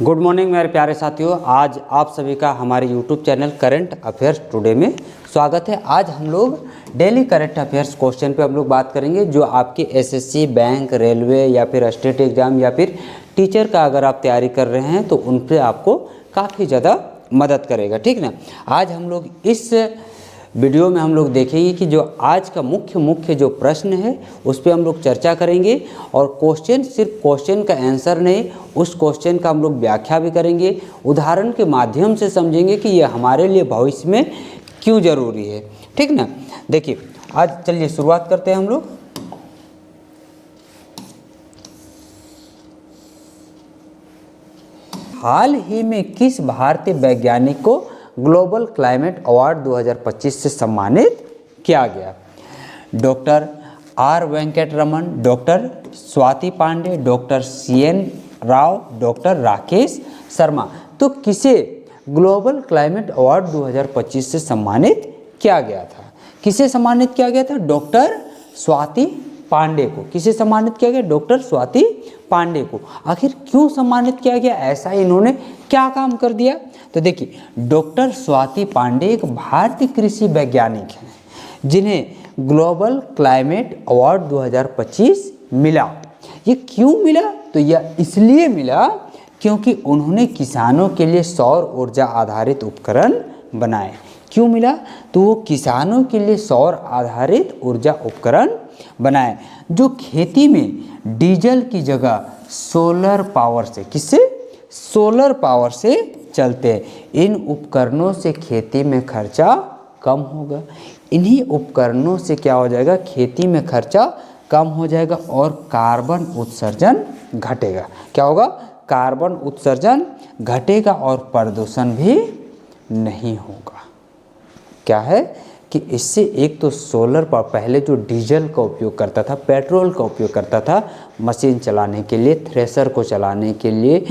Good morning मेरे प्यारे साथियों। आज आप सभी का हमारे YouTube channel current affairs today में स्वागत है। आज हम लोग डेली करंट अफेयर्स क्वेश्चन पे हम लोग बात करेंगे जो आपके एसएससी, बैंक, रेलवे या फिर स्टेट एग्जाम या फिर टीचर का अगर आप तैयारी कर रहे हैं तो उन पर आपको काफ़ी ज़्यादा मदद करेगा, ठीक ना। आज हम लोग इस वीडियो में हम लोग देखेंगे कि जो आज का मुख्य जो प्रश्न है उस पर हम लोग चर्चा करेंगे और क्वेश्चन सिर्फ क्वेश्चन का आंसर नहीं, उस क्वेश्चन का हम लोग व्याख्या भी करेंगे, उदाहरण के माध्यम से समझेंगे कि ये हमारे लिए भविष्य में क्यों ज़रूरी है, ठीक ना। देखिए आज चलिए शुरुआत करते हैं हम लोग। हाल ही में किस भारतीय वैज्ञानिक को ग्लोबल क्लाइमेट अवार्ड 2025 से सम्मानित किया गया? Doctor R Venkataraman, doctor Swati Pandey, doctor CN Rao, doctor Rakesh Sharma. तो किसे ग्लोबल क्लाइमेट अवार्ड 2025 से सम्मानित किया गया था? किसे सम्मानित किया गया था? डॉक्टर स्वाति पांडे को। किसे सम्मानित किया गया? डॉक्टर स्वाति पांडे को। आखिर क्यों सम्मानित किया गया? ऐसा इन्होंने क्या काम कर दिया? तो देखिए, डॉक्टर स्वाति पांडे एक भारतीय कृषि वैज्ञानिक हैं जिन्हें ग्लोबल क्लाइमेट अवार्ड 2025 मिला। ये क्यों मिला? तो यह इसलिए मिला क्योंकि उन्होंने किसानों के लिए सौर ऊर्जा आधारित उपकरण बनाए। क्यों मिला? तो वो किसानों के लिए सौर आधारित ऊर्जा उपकरण बनाए जो खेती में डीजल की जगह सोलर पावर से, किससे? सोलर पावर से चलते हैं। इन उपकरणों से खेती में खर्चा कम होगा। इन्हीं उपकरणों से क्या हो जाएगा? खेती में खर्चा कम हो जाएगा और कार्बन उत्सर्जन घटेगा। क्या होगा? कार्बन उत्सर्जन घटेगा और प्रदूषण भी नहीं होगा। क्या है कि इससे एक तो सोलर पावर, पहले जो डीजल का उपयोग करता था, पेट्रोल का उपयोग करता था मशीन चलाने के लिए, थ्रेशर को चलाने के लिए,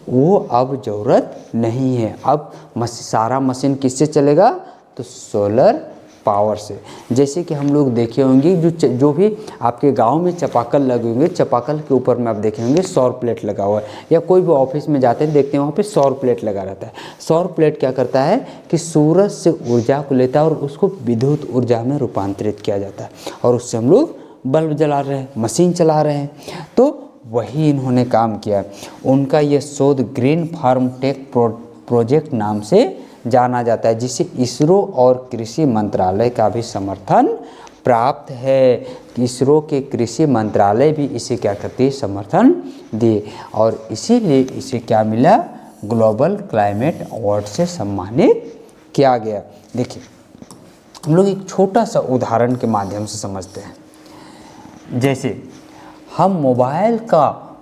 वो अब ज़रूरत नहीं है। अब सारा मशीन किससे चलेगा? तो सोलर पावर से। जैसे कि हम लोग देखे होंगे जो भी आपके गांव में चापाकल लगे होंगे, चापाकल के ऊपर में आप देखे होंगे सौर प्लेट लगा हुआ है, या कोई भी ऑफिस में जाते हैं देखते हैं वहाँ पे सौर प्लेट लगा रहता है। सौर प्लेट क्या करता है कि सूरज से ऊर्जा को लेता है और उसको विद्युत ऊर्जा में रूपांतरित किया जाता है और उससे हम लोग बल्ब जला रहे हैं, मशीन चला रहे हैं। तो वही इन्होंने काम किया। उनका ये शोध ग्रीन फार्म टेक प्रोजेक्ट नाम से जाना जाता है, जिसे इसरो और कृषि मंत्रालय का भी समर्थन प्राप्त है। इसरो के कृषि मंत्रालय भी इसे क्या करती है? समर्थन दिए और इसीलिए इसे क्या मिला? ग्लोबल क्लाइमेट अवार्ड से सम्मानित किया गया। देखिए हम लोग एक छोटा सा उदाहरण के माध्यम से समझते हैं। जैसे हम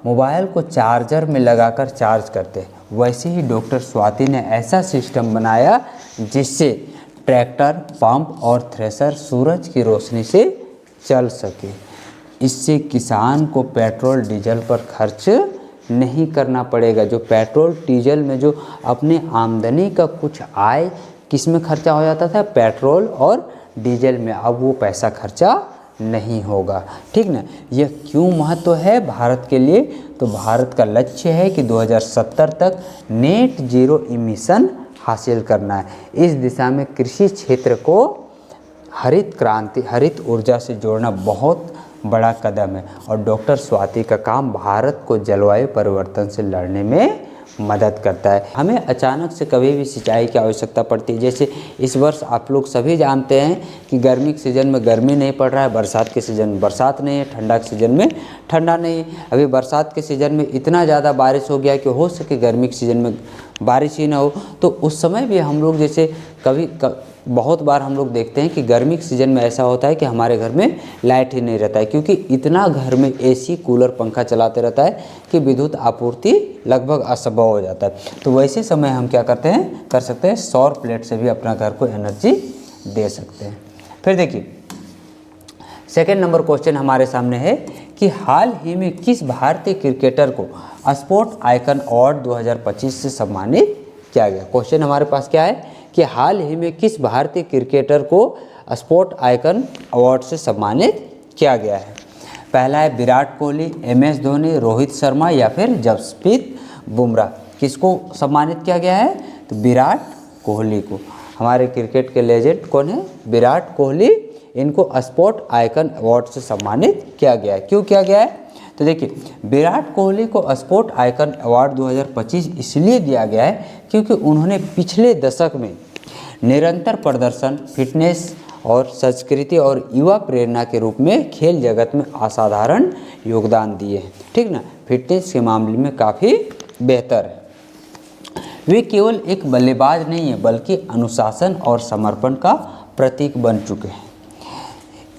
मोबाइल को चार्जर में लगाकर चार्ज करते हैं, वैसे ही डॉक्टर स्वाति ने ऐसा सिस्टम बनाया जिससे ट्रैक्टर, पंप और थ्रेशर सूरज की रोशनी से चल सके। इससे किसान को पेट्रोल डीजल पर खर्च नहीं करना पड़ेगा। जो पेट्रोल डीजल में जो अपने आमदनी का कुछ आय किस में खर्चा हो जाता था? पेट्रोल और डीजल में। अब वो पैसा खर्चा नहीं होगा, ठीक ना। यह क्यों महत्व है भारत के लिए? तो भारत का लक्ष्य है कि 2070 तक नेट जीरो इमिशन हासिल करना है। इस दिशा में कृषि क्षेत्र को हरित क्रांति, हरित ऊर्जा से जोड़ना बहुत बड़ा कदम है और डॉक्टर स्वाति का काम भारत को जलवायु परिवर्तन से लड़ने में मदद करता है। हमें अचानक से कभी भी सिंचाई की आवश्यकता पड़ती है। जैसे इस वर्ष आप लोग सभी जानते हैं कि गर्मी के सीज़न में गर्मी नहीं पड़ रहा है, बरसात के सीज़न में बरसात नहीं है, ठंडा के सीज़न में ठंडा नहीं है। अभी बरसात के सीज़न में इतना ज़्यादा बारिश हो गया कि हो सके गर्मी के सीज़न में बारिश ही ना हो। तो उस समय भी हम लोग जैसे बहुत बार हम लोग देखते हैं कि गर्मी के सीज़न में ऐसा होता है कि हमारे घर में लाइट ही नहीं रहता है, क्योंकि इतना घर में AC, कूलर, पंखा चलाते रहता है कि विद्युत आपूर्ति लगभग असंभव हो जाता है। तो वैसे समय हम क्या कर सकते हैं? सौर प्लेट से भी अपना घर को एनर्जी दे सकते हैं। फिर देखिए सेकेंड नंबर क्वेश्चन हमारे सामने है कि हाल ही में किस भारतीय क्रिकेटर को स्पोर्ट आइकन अवार्ड 2025 से सम्मानित किया गया? क्वेश्चन हमारे पास क्या है कि हाल ही में किस भारतीय क्रिकेटर को स्पोर्ट आइकन अवार्ड से सम्मानित किया गया है? पहला है विराट कोहली, MS धोनी, रोहित शर्मा या फिर जसप्रीत बुमराह। किसको सम्मानित किया गया है? तो विराट कोहली को। हमारे क्रिकेट के लेजेंड कौन है? विराट कोहली। इनको स्पोर्ट आइकन अवार्ड से सम्मानित किया गया है। क्यों किया गया है? तो देखिए, विराट कोहली को स्पोर्ट आइकन अवार्ड 2025 इसलिए दिया गया है क्योंकि उन्होंने पिछले दशक में निरंतर प्रदर्शन, फिटनेस और संस्कृति और युवा प्रेरणा के रूप में खेल जगत में असाधारण योगदान दिए हैं। ठीक ना, फिटनेस के मामले में काफ़ी बेहतर है। वे केवल एक बल्लेबाज नहीं है बल्कि अनुशासन और समर्पण का प्रतीक बन चुके हैं।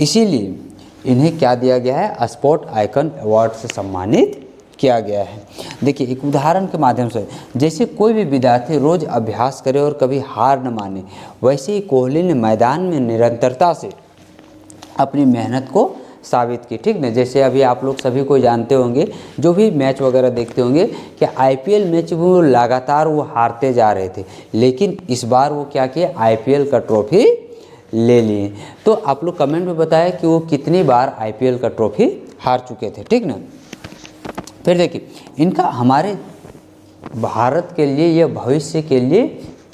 इसीलिए इन्हें क्या दिया गया है? स्पोर्ट आइकन अवार्ड से सम्मानित किया गया है। देखिए, एक उदाहरण के माध्यम से, जैसे कोई भी विद्यार्थी रोज अभ्यास करे और कभी हार न माने, वैसे ही कोहली ने मैदान में निरंतरता से अपनी मेहनत को साबित की। ठीक ना, जैसे अभी आप लोग सभी को जानते होंगे, जो भी मैच वगैरह देखते होंगे, कि आईपीएल मैच में वो लगातार वो हारते जा रहे थे, लेकिन इस बार वो क्या किए? आईपीएल का ट्रॉफी ले लिए। तो आप लोग कमेंट में बताएं कि वो कितनी बार आईपीएल का ट्रॉफी हार चुके थे। ठीक ना, फिर देखिए, इनका हमारे भारत के लिए या भविष्य के लिए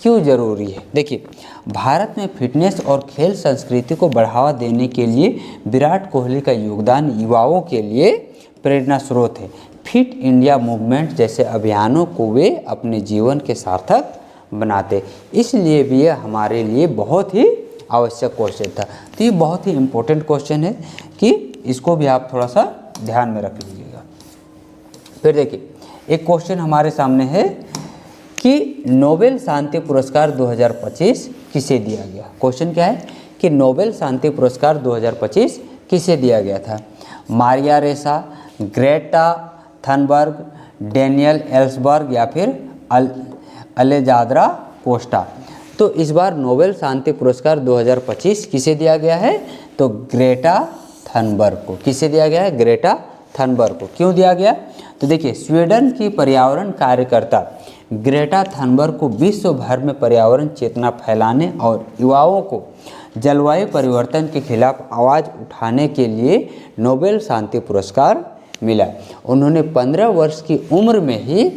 क्यों ज़रूरी है? देखिए, भारत में फिटनेस और खेल संस्कृति को बढ़ावा देने के लिए विराट कोहली का योगदान युवाओं के लिए प्रेरणा स्रोत है। फिट इंडिया मूवमेंट जैसे अभियानों को वे अपने जीवन के सार्थक बनाते, इसलिए भी ये हमारे लिए बहुत ही आवश्यक क्वेश्चन था। तो ये बहुत ही इम्पोर्टेंट क्वेश्चन है कि इसको भी आप थोड़ा सा ध्यान में रख लीजिएगा। फिर देखिए, एक क्वेश्चन हमारे सामने है कि नोबेल शांति पुरस्कार 2025 किसे दिया गया? क्वेश्चन क्या है कि नोबेल शांति पुरस्कार 2025 किसे दिया गया था? मारिया रेसा, ग्रेटा थनबर्ग, डेनियल एल्सबर्ग या फिर अलेजाद्रा कोस्टा? तो इस बार नोबेल शांति पुरस्कार 2025 किसे दिया गया है? तो ग्रेटा थनबर्ग को। किसे दिया गया है? ग्रेटा थनबर्ग को। क्यों दिया गया? तो देखिए, स्वीडन की पर्यावरण कार्यकर्ता ग्रेटा थनबर्ग को विश्व भर में पर्यावरण चेतना फैलाने और युवाओं को जलवायु परिवर्तन के खिलाफ आवाज़ उठाने के लिए नोबेल शांति पुरस्कार मिला। उन्होंने 15 वर्ष की उम्र में ही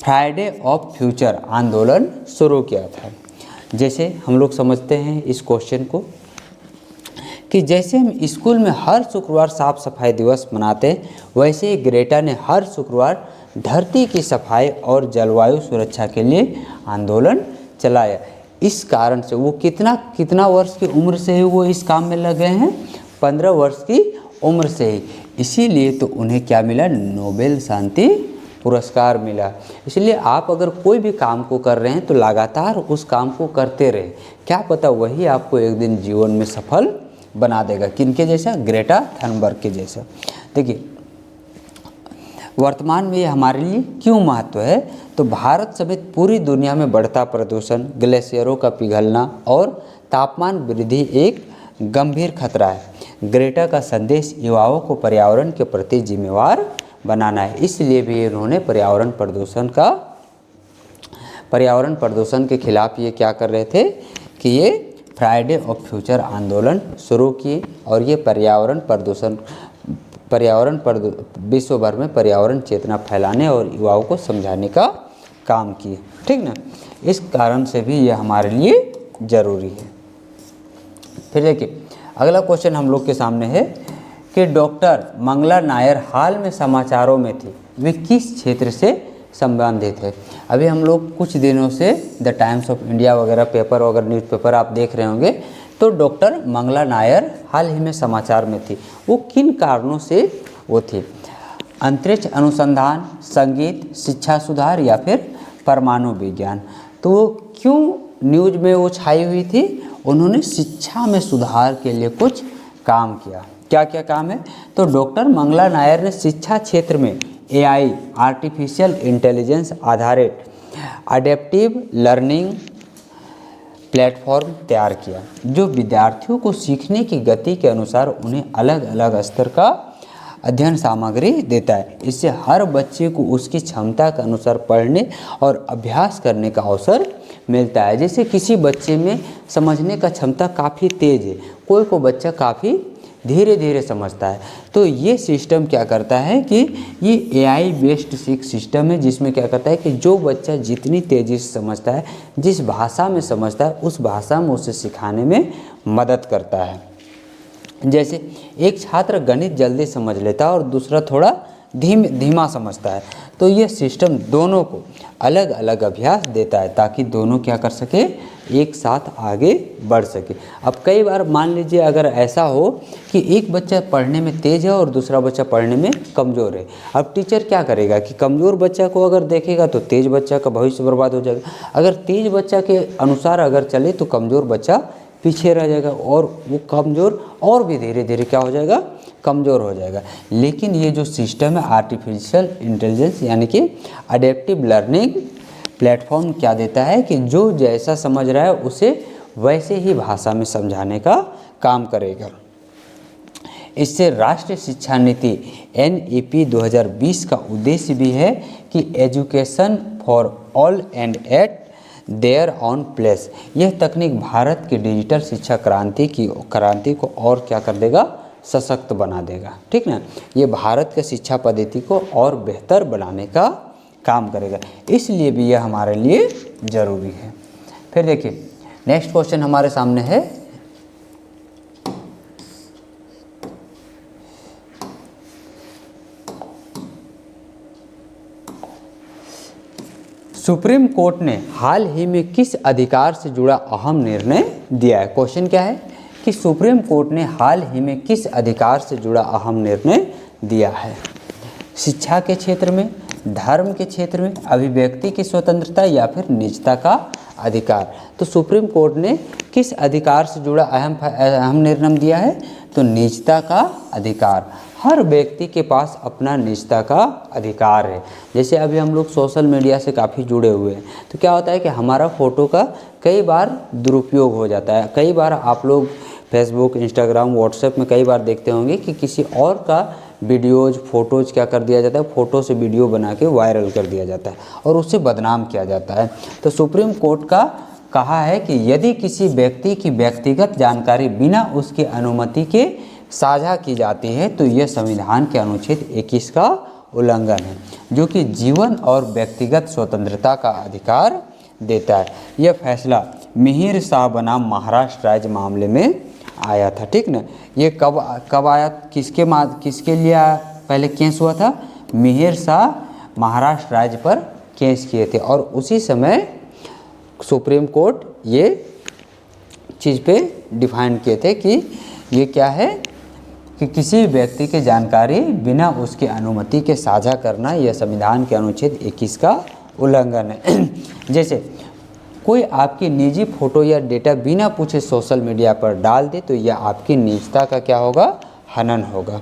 फ्राइडे ऑफ फ्यूचर आंदोलन शुरू किया था। जैसे हम लोग समझते हैं इस क्वेश्चन को कि जैसे हम स्कूल में हर शुक्रवार साफ सफाई दिवस मनाते हैं, वैसे ही ग्रेटा ने हर शुक्रवार धरती की सफाई और जलवायु सुरक्षा के लिए आंदोलन चलाया। इस कारण से वो कितना वर्ष की उम्र से ही वो इस काम में लगे हैं? 15 वर्ष की उम्र से ही। इसीलिए तो उन्हें क्या मिला? नोबेल शांति पुरस्कार मिला। इसलिए आप अगर कोई भी काम को कर रहे हैं तो लगातार उस काम को करते रहें। क्या पता वही आपको एक दिन जीवन में सफल बना देगा। किनके जैसा? ग्रेटा थनबर्ग के जैसा। देखिए, वर्तमान में ये हमारे लिए क्यों महत्व है? तो भारत समेत पूरी दुनिया में बढ़ता प्रदूषण, ग्लेशियरों का पिघलना और तापमान वृद्धि एक गंभीर खतरा है। ग्रेटा का संदेश युवाओं को पर्यावरण के प्रति जिम्मेवार बनाना है। इसलिए भी इन्होंने पर्यावरण प्रदूषण के खिलाफ ये क्या कर रहे थे कि ये फ्राइडे ऑफ फ्यूचर आंदोलन शुरू किए और ये विश्व भर में पर्यावरण चेतना फैलाने और युवाओं को समझाने का काम किए। ठीक ना, इस कारण से भी ये हमारे लिए ज़रूरी है। फिर देखिए, अगला क्वेश्चन हम लोग के सामने है कि डॉक्टर मंगला नायर हाल में समाचारों में थी, वे किस क्षेत्र से संबंधित है? अभी हम लोग कुछ दिनों से द टाइम्स ऑफ इंडिया वगैरह पेपर वगैरह न्यूज़पेपर आप देख रहे होंगे, तो डॉक्टर मंगला नायर हाल ही में समाचार में थी। वो किन कारणों से वो थी? अंतरिक्ष अनुसंधान, संगीत, शिक्षा सुधार या फिर परमाणु विज्ञान? तो वो क्यों न्यूज़ में वो छाई हुई थी? उन्होंने शिक्षा में सुधार के लिए कुछ काम किया। क्या क्या काम है? तो डॉक्टर मंगला नायर ने शिक्षा क्षेत्र में AI आर्टिफिशियल इंटेलिजेंस आधारित अडेप्टिव लर्निंग प्लेटफॉर्म तैयार किया, जो विद्यार्थियों को सीखने की गति के अनुसार उन्हें अलग अलग स्तर का अध्ययन सामग्री देता है। इससे हर बच्चे को उसकी क्षमता के अनुसार पढ़ने और अभ्यास करने का अवसर मिलता है। जैसे किसी बच्चे में समझने का क्षमता काफ़ी तेज़ है, कोई को बच्चा काफ़ी धीरे धीरे समझता है। तो ये सिस्टम क्या करता है कि ये AI बेस्ड सिस्टम है, जिसमें क्या करता है कि जो बच्चा जितनी तेज़ी से समझता है, जिस भाषा में समझता है, उस भाषा में उसे सिखाने में मदद करता है। जैसे एक छात्र गणित जल्दी समझ लेता है और दूसरा थोड़ा धीमा समझता है, तो ये सिस्टम दोनों को अलग अलग अभ्यास देता है ताकि दोनों क्या कर सके, एक साथ आगे बढ़ सके। अब कई बार मान लीजिए अगर ऐसा हो कि एक बच्चा पढ़ने में तेज़ है और दूसरा बच्चा पढ़ने में कमज़ोर है, अब टीचर क्या करेगा कि कमज़ोर बच्चा को अगर देखेगा तो तेज़ बच्चा का भविष्य बर्बाद हो जाएगा, अगर तेज़ बच्चा के अनुसार अगर चले तो कमज़ोर बच्चा पीछे रह जाएगा और वो कमज़ोर और भी धीरे धीरे क्या हो जाएगा, कमज़ोर हो जाएगा। लेकिन ये जो सिस्टम है आर्टिफिशियल इंटेलिजेंस यानी कि अडेप्टिव लर्निंग प्लेटफॉर्म क्या देता है कि जो जैसा समझ रहा है उसे वैसे ही भाषा में समझाने का काम करेगा। इससे राष्ट्रीय शिक्षा नीति NEP 2020 का उद्देश्य भी है कि education for all and eight there on place. यह तकनीक भारत की डिजिटल शिक्षा क्रांति को और क्या कर देगा, सशक्त बना देगा। ठीक ना, ये भारत के शिक्षा पद्धति को और बेहतर बनाने का काम करेगा, इसलिए भी यह हमारे लिए ज़रूरी है। फिर देखिए नेक्स्ट क्वेश्चन हमारे सामने है, सुप्रीम कोर्ट ने हाल ही में किस अधिकार से जुड़ा अहम निर्णय दिया है। क्वेश्चन क्या है कि सुप्रीम कोर्ट ने हाल ही में किस अधिकार से जुड़ा अहम निर्णय दिया है। शिक्षा के क्षेत्र में, धर्म के क्षेत्र में, अभिव्यक्ति की स्वतंत्रता या फिर निजता का अधिकार। तो सुप्रीम कोर्ट ने किस अधिकार से जुड़ा अहम निर्णय दिया है, तो निजता का अधिकार। हर व्यक्ति के पास अपना निजता का अधिकार है। जैसे अभी हम लोग सोशल मीडिया से काफ़ी जुड़े हुए हैं, तो क्या होता है कि हमारा फ़ोटो का कई बार दुरुपयोग हो जाता है। कई बार आप लोग फेसबुक, इंस्टाग्राम, व्हाट्सएप में कई बार देखते होंगे कि किसी और का वीडियोज़, फ़ोटोज़ क्या कर दिया जाता है, फ़ोटो से वीडियो बना के वायरल कर दिया जाता है और उससे बदनाम किया जाता है। तो सुप्रीम कोर्ट का कहा है कि यदि किसी व्यक्ति की व्यक्तिगत जानकारी बिना उसकी अनुमति के साझा की जाती है तो यह संविधान के अनुच्छेद 21 का उल्लंघन है, जो कि जीवन और व्यक्तिगत स्वतंत्रता का अधिकार देता है। यह फैसला मिहिर शाह बनाम महाराष्ट्र राज्य मामले में आया था। ठीक ना, ये कब आया, किसके लिए पहले केस हुआ था, मिहिर शाह महाराष्ट्र राज्य पर केस किए थे और उसी समय सुप्रीम कोर्ट ये चीज़ पे डिफाइन किए थे कि ये क्या है कि किसी व्यक्ति की जानकारी बिना उसकी अनुमति के साझा करना यह संविधान के अनुच्छेद 21 का उल्लंघन है। जैसे कोई आपकी निजी फ़ोटो या डेटा बिना पूछे सोशल मीडिया पर डाल दे तो यह आपकी निजता का क्या होगा, हनन होगा।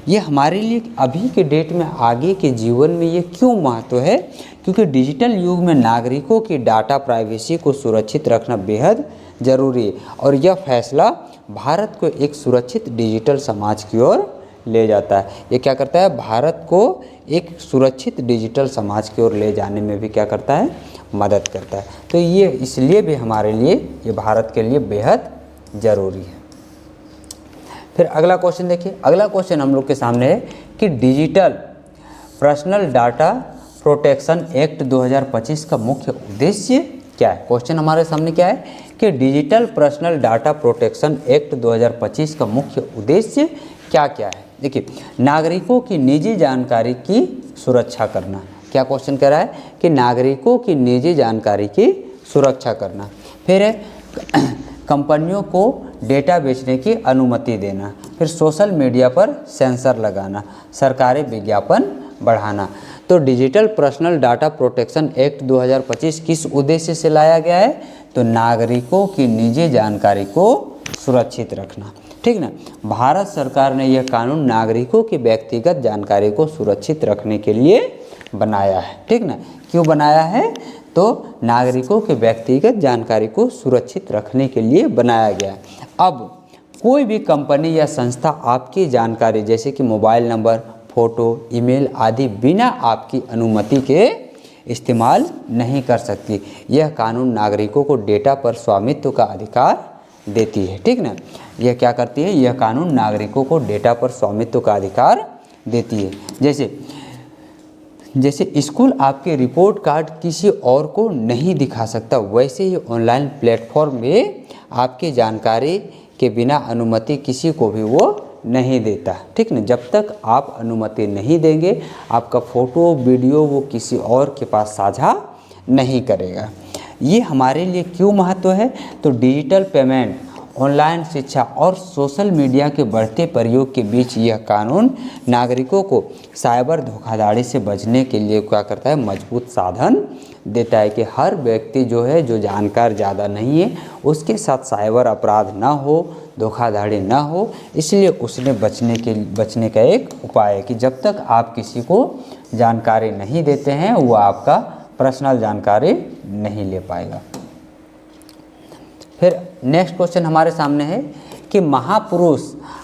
ये हमारे लिए अभी के डेट में, आगे के जीवन में ये क्यों महत्व है, क्योंकि डिजिटल युग में नागरिकों की डाटा प्राइवेसी को सुरक्षित रखना बेहद ज़रूरी है और यह फैसला भारत को एक सुरक्षित डिजिटल समाज की ओर ले जाता है। ये क्या करता है, भारत को एक सुरक्षित डिजिटल समाज की ओर ले जाने में भी क्या करता है, मदद करता है। तो ये इसलिए भी हमारे लिए, ये भारत के लिए बेहद ज़रूरी है। फिर अगला क्वेश्चन देखिए, अगला क्वेश्चन हम लोग के सामने है कि digital personal data protection act 2025 का मुख्य उद्देश्य क्या है। क्वेश्चन हमारे सामने क्या है कि digital personal data protection act 2025 का मुख्य उद्देश्य क्या क्या है। देखिए, नागरिकों की निजी जानकारी की सुरक्षा करना। क्या क्वेश्चन कह रहा है कि नागरिकों की निजी जानकारी की सुरक्षा करना। फिर है कंपनियों को डेटा बेचने की अनुमति देना। फिर सोशल मीडिया पर सेंसर लगाना, सरकारी विज्ञापन बढ़ाना। तो digital personal data protection act 2025 किस उद्देश्य से लाया गया है, तो नागरिकों की निजी जानकारी को सुरक्षित रखना। ठीक ना, भारत सरकार ने यह कानून नागरिकों की व्यक्तिगत जानकारी को सुरक्षित रखने के लिए बनाया है। ठीक ना, क्यों बनाया है, तो नागरिकों के व्यक्तिगत जानकारी को सुरक्षित रखने के लिए बनाया गया है। अब कोई भी कंपनी या संस्था आपकी जानकारी जैसे कि मोबाइल नंबर, फ़ोटो, ईमेल आदि बिना आपकी अनुमति के इस्तेमाल नहीं कर सकती। यह कानून नागरिकों को डेटा पर स्वामित्व का अधिकार देती है, ठीक ना। यह क्या करती है, यह कानून नागरिकों को डेटा पर स्वामित्व का अधिकार देती है। जैसे स्कूल आपके रिपोर्ट कार्ड किसी और को नहीं दिखा सकता, वैसे ही ऑनलाइन प्लेटफॉर्म में आपकी जानकारी के बिना अनुमति किसी को भी वो नहीं देता, ठीक ना। जब तक आप अनुमति नहीं देंगे आपका फ़ोटो वीडियो वो किसी और के पास साझा नहीं करेगा। ये हमारे लिए क्यों महत्व है, तो डिजिटल पेमेंट, ऑनलाइन शिक्षा और सोशल मीडिया के बढ़ते प्रयोग के बीच यह कानून नागरिकों को साइबर धोखाधड़ी से बचने के लिए क्या करता है, मजबूत साधन देता है कि हर व्यक्ति जो है, जो जानकार ज़्यादा नहीं है, उसके साथ साइबर अपराध ना हो, धोखाधड़ी ना हो। इसलिए उसने बचने का एक उपाय है कि जब तक आप किसी को जानकारी नहीं देते हैं वो आपका पर्सनल जानकारी नहीं ले पाएगा। फिर नेक्स्ट क्वेश्चन हमारे सामने है कि महापुरुष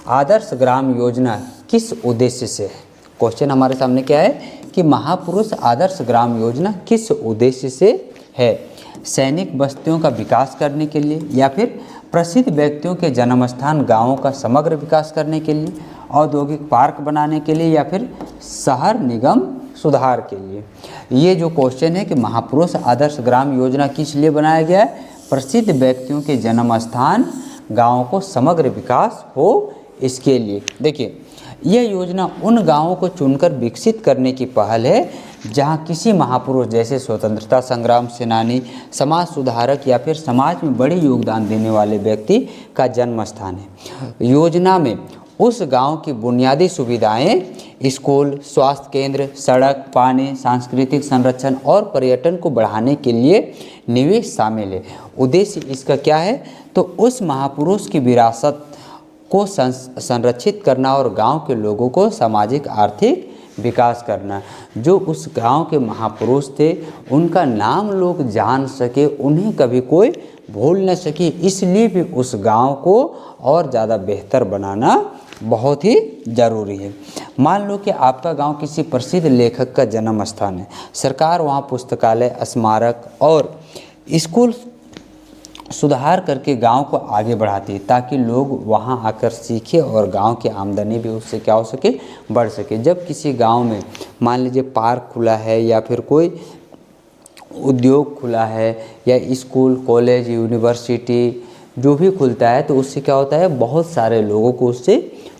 आदर्श ग्राम योजना किस उद्देश्य से है। क्वेश्चन हमारे सामने क्या है कि महापुरुष आदर्श ग्राम योजना किस उद्देश्य से है, सैनिक बस्तियों का विकास करने के लिए, या फिर प्रसिद्ध व्यक्तियों के जन्म स्थान गाँवों का समग्र विकास करने के लिए, औद्योगिक पार्क बनाने के लिए, या फिर शहर निगम सुधार के लिए। ये जो क्वेश्चन है कि महापुरुष आदर्श ग्राम योजना किस लिए बनाया गया है, प्रसिद्ध व्यक्तियों के जन्म स्थान गाँवों को समग्र विकास हो इसके लिए। देखिए यह योजना उन गाँवों को चुनकर विकसित करने की पहल है जहां किसी महापुरुष जैसे स्वतंत्रता संग्राम सेनानी, समाज सुधारक या फिर समाज में बड़े योगदान देने वाले व्यक्ति का जन्म स्थान है। योजना में उस गांव की बुनियादी सुविधाएं, स्कूल, स्वास्थ्य केंद्र, सड़क, पानी, सांस्कृतिक संरक्षण और पर्यटन को बढ़ाने के लिए निवेश शामिल है। उद्देश्य इसका क्या है, तो उस महापुरुष की विरासत को संरक्षित करना और गांव के लोगों को सामाजिक आर्थिक विकास करना। जो उस गांव के महापुरुष थे उनका नाम लोग जान सके, उन्हें कभी कोई भूल न सके, इसलिए भी उस गांव को और ज़्यादा बेहतर बनाना बहुत ही ज़रूरी है। मान लो कि आपका गांव किसी प्रसिद्ध लेखक का जन्म स्थान है, सरकार वहां पुस्तकालय, स्मारक और स्कूल सुधार करके गांव को आगे बढ़ाती है ताकि लोग वहां आकर सीखें और गांव की आमदनी भी उससे क्या हो सके, बढ़ सके। जब किसी गांव में मान लीजिए पार्क खुला है या फिर कोई उद्योग खुला है या स्कूल, कॉलेज, यूनिवर्सिटी जो भी खुलता है तो उससे क्या होता है, बहुत सारे लोगों को उससे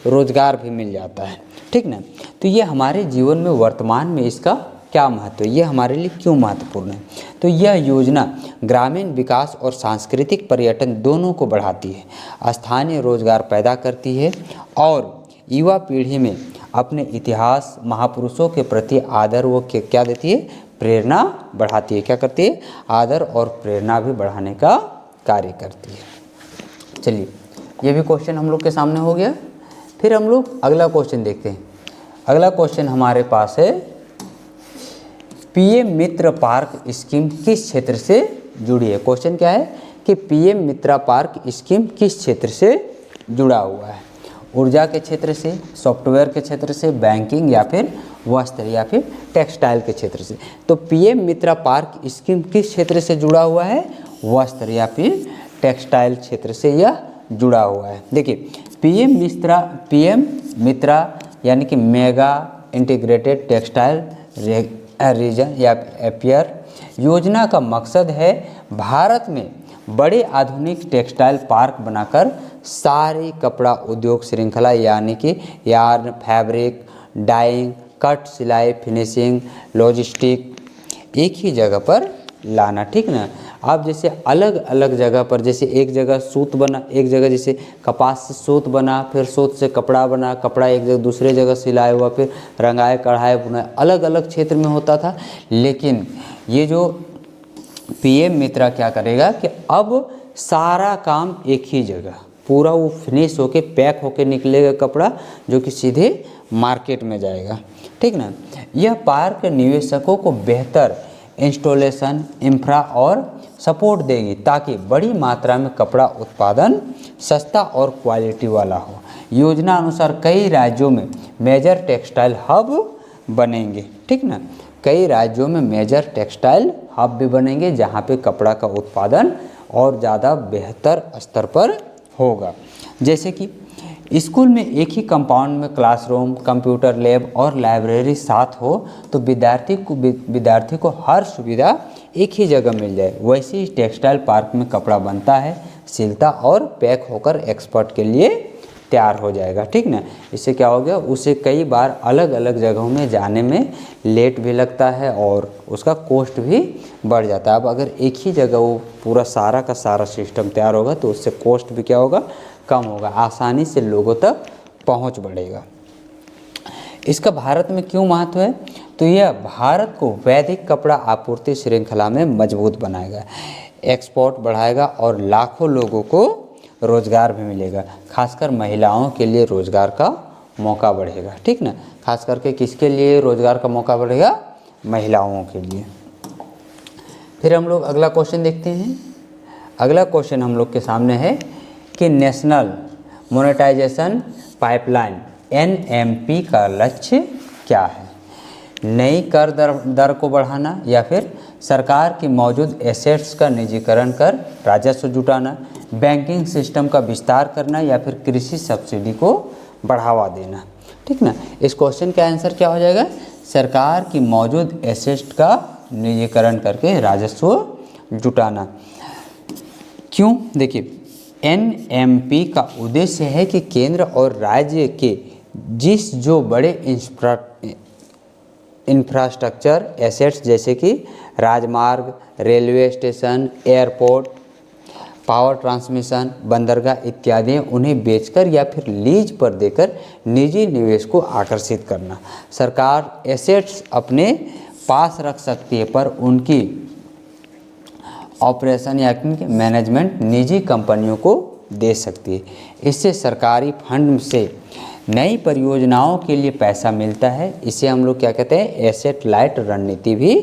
रोजगार भी मिल जाता है, ठीक ना। तो ये हमारे जीवन में वर्तमान में इसका क्या महत्व है, ये हमारे लिए क्यों महत्वपूर्ण है, तो यह योजना ग्रामीण विकास और सांस्कृतिक पर्यटन दोनों को बढ़ाती है, स्थानीय रोजगार पैदा करती है और युवा पीढ़ी में अपने इतिहास, महापुरुषों के प्रति आदर वो क्या देती है, प्रेरणा बढ़ाती है। क्या करती है, आदर और प्रेरणा भी बढ़ाने का कार्य करती है। चलिए ये भी क्वेश्चन हम लोग के सामने हो गया। फिर हम लोग अगला क्वेश्चन देखते हैं। अगला क्वेश्चन हमारे पास है, पीएम मित्र पार्क स्कीम किस क्षेत्र से जुड़ी है। क्वेश्चन क्या है कि पीएम मित्र पार्क स्कीम किस क्षेत्र से जुड़ा हुआ है, ऊर्जा के क्षेत्र से, सॉफ्टवेयर के क्षेत्र से, बैंकिंग या फिर वस्त्र या फिर टेक्सटाइल के क्षेत्र से। तो पीएम मित्र पार्क स्कीम किस क्षेत्र से जुड़ा हुआ है, वस्त्र या फिर टेक्सटाइल क्षेत्र से यह जुड़ा हुआ है। देखिए पीएम मित्रा यानी कि मेगा इंटीग्रेटेड टेक्सटाइल रीजन या एपियर योजना का मकसद है भारत में बड़े आधुनिक टेक्सटाइल पार्क बनाकर सारी कपड़ा उद्योग श्रृंखला यानी कि यार्न, फैब्रिक, डाइंग, कट, सिलाई, फिनिशिंग, लॉजिस्टिक एक ही जगह पर लाना, ठीक ना। आप जैसे अलग अलग जगह पर, जैसे एक जगह सूत बना, एक जगह जैसे कपास से सूत बना, फिर सूत से कपड़ा बना, कपड़ा एक जगह दूसरे जगह सिलाया हुआ, फिर रंगाए, कढ़ाई, बुनाई, अलग अलग क्षेत्र में होता था। लेकिन ये जो पीएम मित्रा क्या करेगा कि अब सारा काम एक ही जगह पूरा वो फिनिश होके पैक होके निकलेगा कपड़ा, जो कि सीधे मार्केट में जाएगा, ठीक ना। यह पार्क निवेशकों को बेहतर इंस्टॉलेशन, इंफ्रा और सपोर्ट देगी ताकि बड़ी मात्रा में कपड़ा उत्पादन सस्ता और क्वालिटी वाला हो। योजना अनुसार कई राज्यों में मेजर टेक्सटाइल हब बनेंगे, ठीक ना। कई राज्यों में मेजर टेक्सटाइल हब भी बनेंगे जहाँ पे कपड़ा का उत्पादन और ज़्यादा बेहतर स्तर पर होगा। जैसे कि स्कूल में एक ही कंपाउंड में क्लासरूम, कंप्यूटर लैब और लाइब्रेरी साथ हो तो विद्यार्थी को हर सुविधा एक ही जगह मिल जाए। वैसे ही टेक्सटाइल पार्क में कपड़ा बनता है, सिलता और पैक होकर एक्सपोर्ट के लिए तैयार हो जाएगा, ठीक ना। इससे क्या हो गया, उसे कई बार अलग अलग जगहों में जाने में लेट भी लगता है और उसका कॉस्ट भी बढ़ जाता है। अब अगर एक ही जगह वो पूरा सारा का सारा सिस्टम तैयार होगा तो उससे कॉस्ट भी क्या होगा, कम होगा, आसानी से लोगों तक पहुंच बढ़ेगा। इसका भारत में क्यों महत्व है, तो यह भारत को वैश्विक कपड़ा आपूर्ति श्रृंखला में मजबूत बनाएगा, एक्सपोर्ट बढ़ाएगा और लाखों लोगों को रोज़गार भी मिलेगा। खासकर महिलाओं के लिए रोज़गार का मौका बढ़ेगा, ठीक ना। खास करके किसके लिए रोज़गार का मौका बढ़ेगा, महिलाओं के लिए। फिर हम लोग अगला क्वेश्चन देखते हैं। अगला क्वेश्चन हम लोग के सामने है कि नेशनल मोनेटाइजेशन पाइपलाइन NMP का लक्ष्य क्या है। नई कर दर को बढ़ाना या फिर सरकार की मौजूद एसेट्स का निजीकरण कर राजस्व जुटाना, बैंकिंग सिस्टम का विस्तार करना या फिर कृषि सब्सिडी को बढ़ावा देना, ठीक ना। इस क्वेश्चन का आंसर क्या हो जाएगा, सरकार की मौजूद एसेट्स का निजीकरण करके राजस्व जुटाना। क्यों, देखिए NMP का उद्देश्य है कि केंद्र और राज्य के जो बड़े इंफ्रास्ट्रक्चर एसेट्स जैसे कि राजमार्ग, railway station, airport, power transmission, बंदरगाह इत्यादि, उन्हें बेचकर या फिर लीज पर देकर निजी निवेश को आकर्षित करना। सरकार एसेट्स अपने पास रख सकती है पर उनकी ऑपरेशन या मैनेजमेंट निजी कंपनियों को दे सकती है। इससे सरकारी फंड से नई परियोजनाओं के लिए पैसा मिलता है। इसे हम लोग क्या कहते हैं, एसेट लाइट रणनीति भी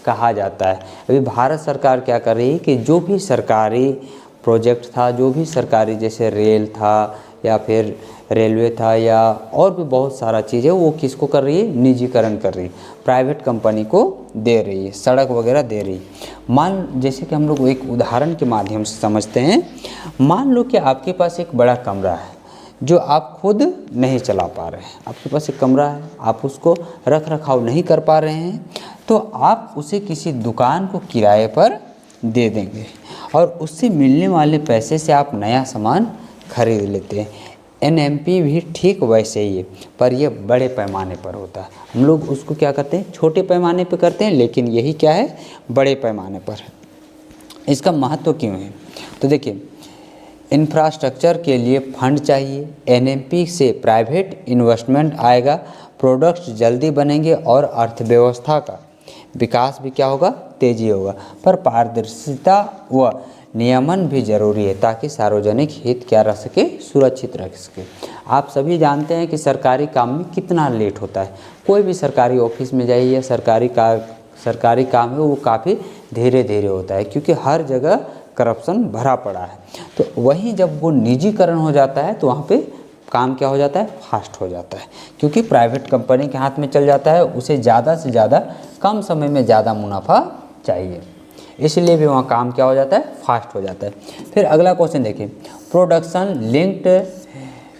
कहा जाता है। अभी भारत सरकार क्या कर रही है कि जो भी सरकारी प्रोजेक्ट था, जो भी सरकारी जैसे रेल था या फिर रेलवे था या और भी बहुत सारा चीज़ है, वो किसको कर रही है, निजीकरण कर रही है, प्राइवेट कंपनी को दे रही है, सड़क वगैरह दे रही है। जैसे कि हम लोग एक उदाहरण के माध्यम से समझते हैं। मान लो कि आपके पास एक बड़ा कमरा है जो आप खुद नहीं चला पा रहे हैं। आपके पास एक कमरा है, आप उसको रख रखाव नहीं कर पा रहे हैं, तो आप उसे किसी दुकान को किराए पर दे देंगे और उससे मिलने वाले पैसे से आप नया सामान खरीद लेते हैं। NMP भी ठीक वैसे ही है, पर यह बड़े पैमाने पर होता है। हम लोग उसको क्या करते हैं, छोटे पैमाने पर करते हैं, लेकिन यही क्या है, बड़े पैमाने पर। इसका महत्व क्यों है, तो देखिए इंफ्रास्ट्रक्चर के लिए फंड चाहिए, NMP से प्राइवेट इन्वेस्टमेंट आएगा, प्रोडक्ट्स जल्दी बनेंगे और अर्थव्यवस्था का विकास भी क्या होगा, तेजी होगा। पर पारदर्शिता व नियमन भी जरूरी है ताकि सार्वजनिक हित क्या रह सके, सुरक्षित रह सके। आप सभी जानते हैं कि सरकारी काम में कितना लेट होता है। कोई भी सरकारी ऑफिस में जाइए या सरकारी काम है, वो काफ़ी धीरे धीरे होता है क्योंकि हर जगह करप्शन भरा पड़ा है। तो वहीं जब वो निजीकरण हो जाता है तो वहाँ पे काम क्या हो जाता है, फास्ट हो जाता है, क्योंकि प्राइवेट कंपनी के हाथ में चल जाता है, उसे ज़्यादा से ज़्यादा कम समय में ज़्यादा मुनाफा चाहिए, इसलिए भी वहाँ काम क्या हो जाता है, फास्ट हो जाता है। फिर अगला क्वेश्चन देखिए, production linked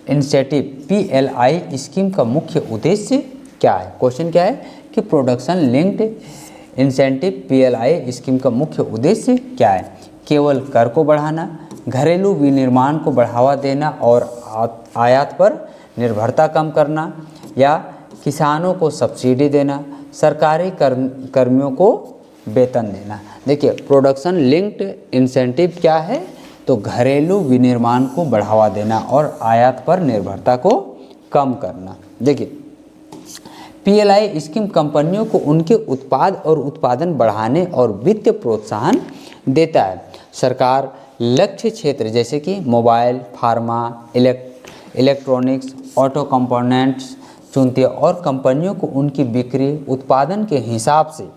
incentive PLI scheme का मुख्य उद्देश्य क्या है। क्वेश्चन क्या है कि production linked incentive PLI scheme का मुख्य उद्देश्य क्या है। केवल कर को बढ़ाना, घरेलू विनिर्माण को बढ़ावा देना और आयात पर निर्भरता कम करना, या किसानों को सब्सिडी देना, सरकारी कर्मियों को वेतन देना। देखिए प्रोडक्शन लिंक्ड इंसेंटिव क्या है, तो घरेलू विनिर्माण को बढ़ावा देना और आयात पर निर्भरता को कम करना। देखिए PLI स्कीम कंपनियों को उनके उत्पाद और उत्पादन बढ़ाने और वित्तीय प्रोत्साहन देता है। सरकार लक्ष्य क्षेत्र जैसे कि mobile, pharma, electronics, auto components चुनती है और कंपनियों को उनकी बिक्री उत्पादन के हिसाब से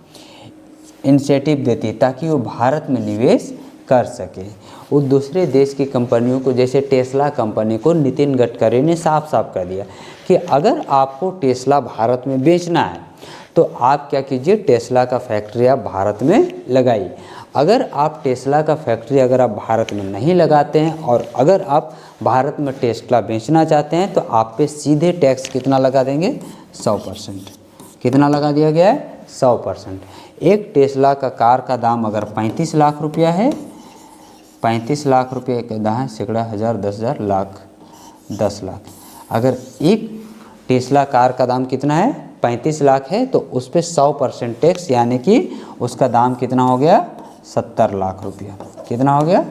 इंसेंटिव देती है ताकि वो भारत में निवेश कर सके। वो दूसरे देश की कंपनियों को, जैसे टेस्ला कंपनी को नितिन गडकरी ने साफ साफ कर दिया कि अगर आपको टेस्ला भारत में बेचना है तो आप क्या कीजिए, टेस्ला का फैक्ट्री आप भारत में लगाइए। अगर आप टेस्ला का फैक्ट्री अगर आप भारत में नहीं लगाते हैं और अगर आप भारत में टेस्ला बेचना चाहते हैं तो आप पे सीधे टैक्स कितना लगा देंगे, 100%। कितना लगा दिया गया है, 100%। एक टेस्ला का कार का दाम अगर 35 लाख रुपया है, 35 लाख रुपये के दाएँ सैकड़ा, हज़ार, 10,000, लाख, 10 लाख। अगर एक टेस्ला कार का दाम कितना है, 35 लाख है, तो उस पर 100% टैक्स, यानी कि उसका दाम कितना हो गया, 70 लाख रुपया। कितना हो गया,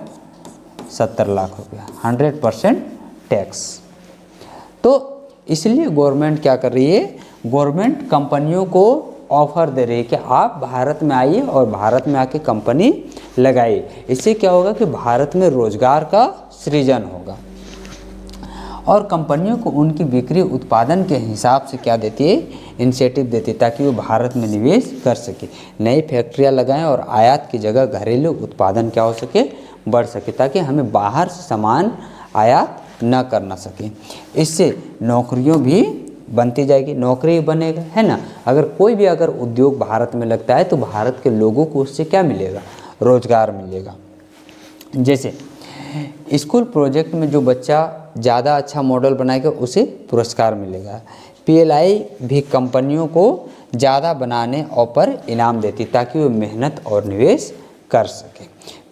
70 लाख रुपया, 100% टैक्स। तो इसलिए गवर्नमेंट क्या कर रही है, गवर्नमेंट कंपनियों को ऑफ़र दे रही है कि आप भारत में आइए और भारत में आके कंपनी लगाइए। इससे क्या होगा कि भारत में रोजगार का सृजन होगा और कंपनियों को उनकी बिक्री उत्पादन के हिसाब से क्या देती है, इंसेंटिव देती है, ताकि वो भारत में निवेश कर सके, नई फैक्ट्रियां लगाएं और आयात की जगह घरेलू उत्पादन क्या हो सके, बढ़ सके, ताकि हमें बाहर से सामान आयात न करना सके। इससे नौकरियों भी बनती जाएगी, नौकरी बनेगा, है ना। अगर कोई भी अगर उद्योग भारत में लगता है तो भारत के लोगों को उससे क्या मिलेगा, रोजगार मिलेगा। जैसे स्कूल प्रोजेक्ट में जो बच्चा ज़्यादा अच्छा मॉडल बनाएगा उसे पुरस्कार मिलेगा। पीएलआई भी कंपनियों को ज़्यादा बनाने और पर इनाम देती ताकि वो मेहनत और निवेश कर सके।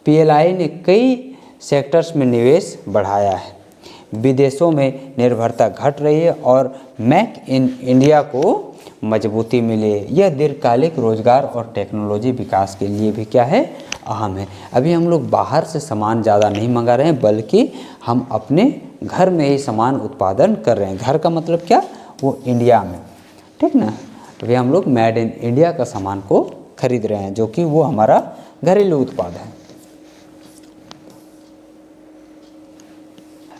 पीएलआई ने कई सेक्टर्स में निवेश बढ़ाया है, विदेशों में निर्भरता घट रही है और मेक इन इंडिया को मजबूती मिली है। यह दीर्घकालिक रोजगार और टेक्नोलॉजी विकास के लिए भी क्या है, अहम है। अभी हम लोग बाहर से सामान ज़्यादा नहीं मंगा रहे हैं, बल्कि हम अपने घर में ही सामान उत्पादन कर रहे हैं। घर का मतलब क्या, वो इंडिया में, ठीक ना। अभी हम लोग मेड इन इंडिया का सामान को खरीद रहे हैं, जो कि वो हमारा घरेलू उत्पाद है।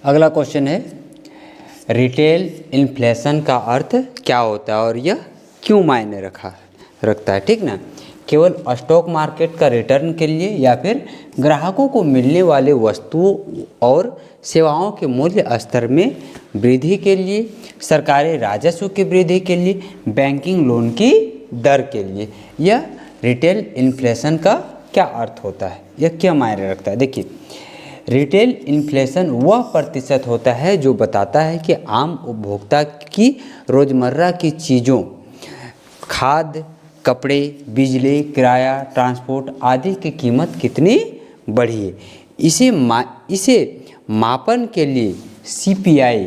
अगला क्वेश्चन है, रिटेल इन्फ्लेशन का अर्थ क्या होता है और यह क्यों मायने रखता है, ठीक ना। केवल स्टॉक मार्केट का रिटर्न के लिए या फिर ग्राहकों को मिलने वाले वस्तुओं और सेवाओं के मूल्य स्तर में वृद्धि के लिए, सरकारी राजस्व की वृद्धि के लिए, बैंकिंग लोन की दर के लिए, यह रिटेल इन्फ्लेशन का क्या अर्थ होता है, यह क्या मायने रखता है। देखिए, रिटेल इन्फ्लेशन वह प्रतिशत होता है जो बताता है कि आम उपभोक्ता की रोज़मर्रा की चीज़ों, खाद्य, कपड़े, बिजली, किराया, ट्रांसपोर्ट आदि की कीमत कितनी बढ़ी है। इसे मापन के लिए सीपीआई,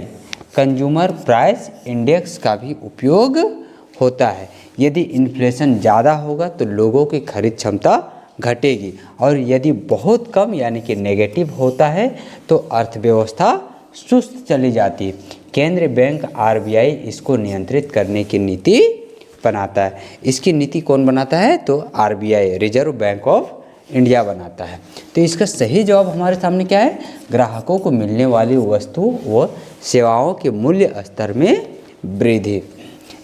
कंज्यूमर प्राइस इंडेक्स का भी उपयोग होता है। यदि इन्फ्लेशन ज़्यादा होगा तो लोगों की खरीद क्षमता घटेगी और यदि बहुत कम यानी कि नेगेटिव होता है तो अर्थव्यवस्था सुस्त चली जाती है। केंद्रीय बैंक आरबीआई इसको नियंत्रित करने की नीति बनाता है। इसकी नीति कौन बनाता है, तो RBI, reserve bank of India बनाता है। तो इसका सही जवाब हमारे सामने क्या है, ग्राहकों को मिलने वाली वस्तु व सेवाओं के मूल्य स्तर में वृद्धि।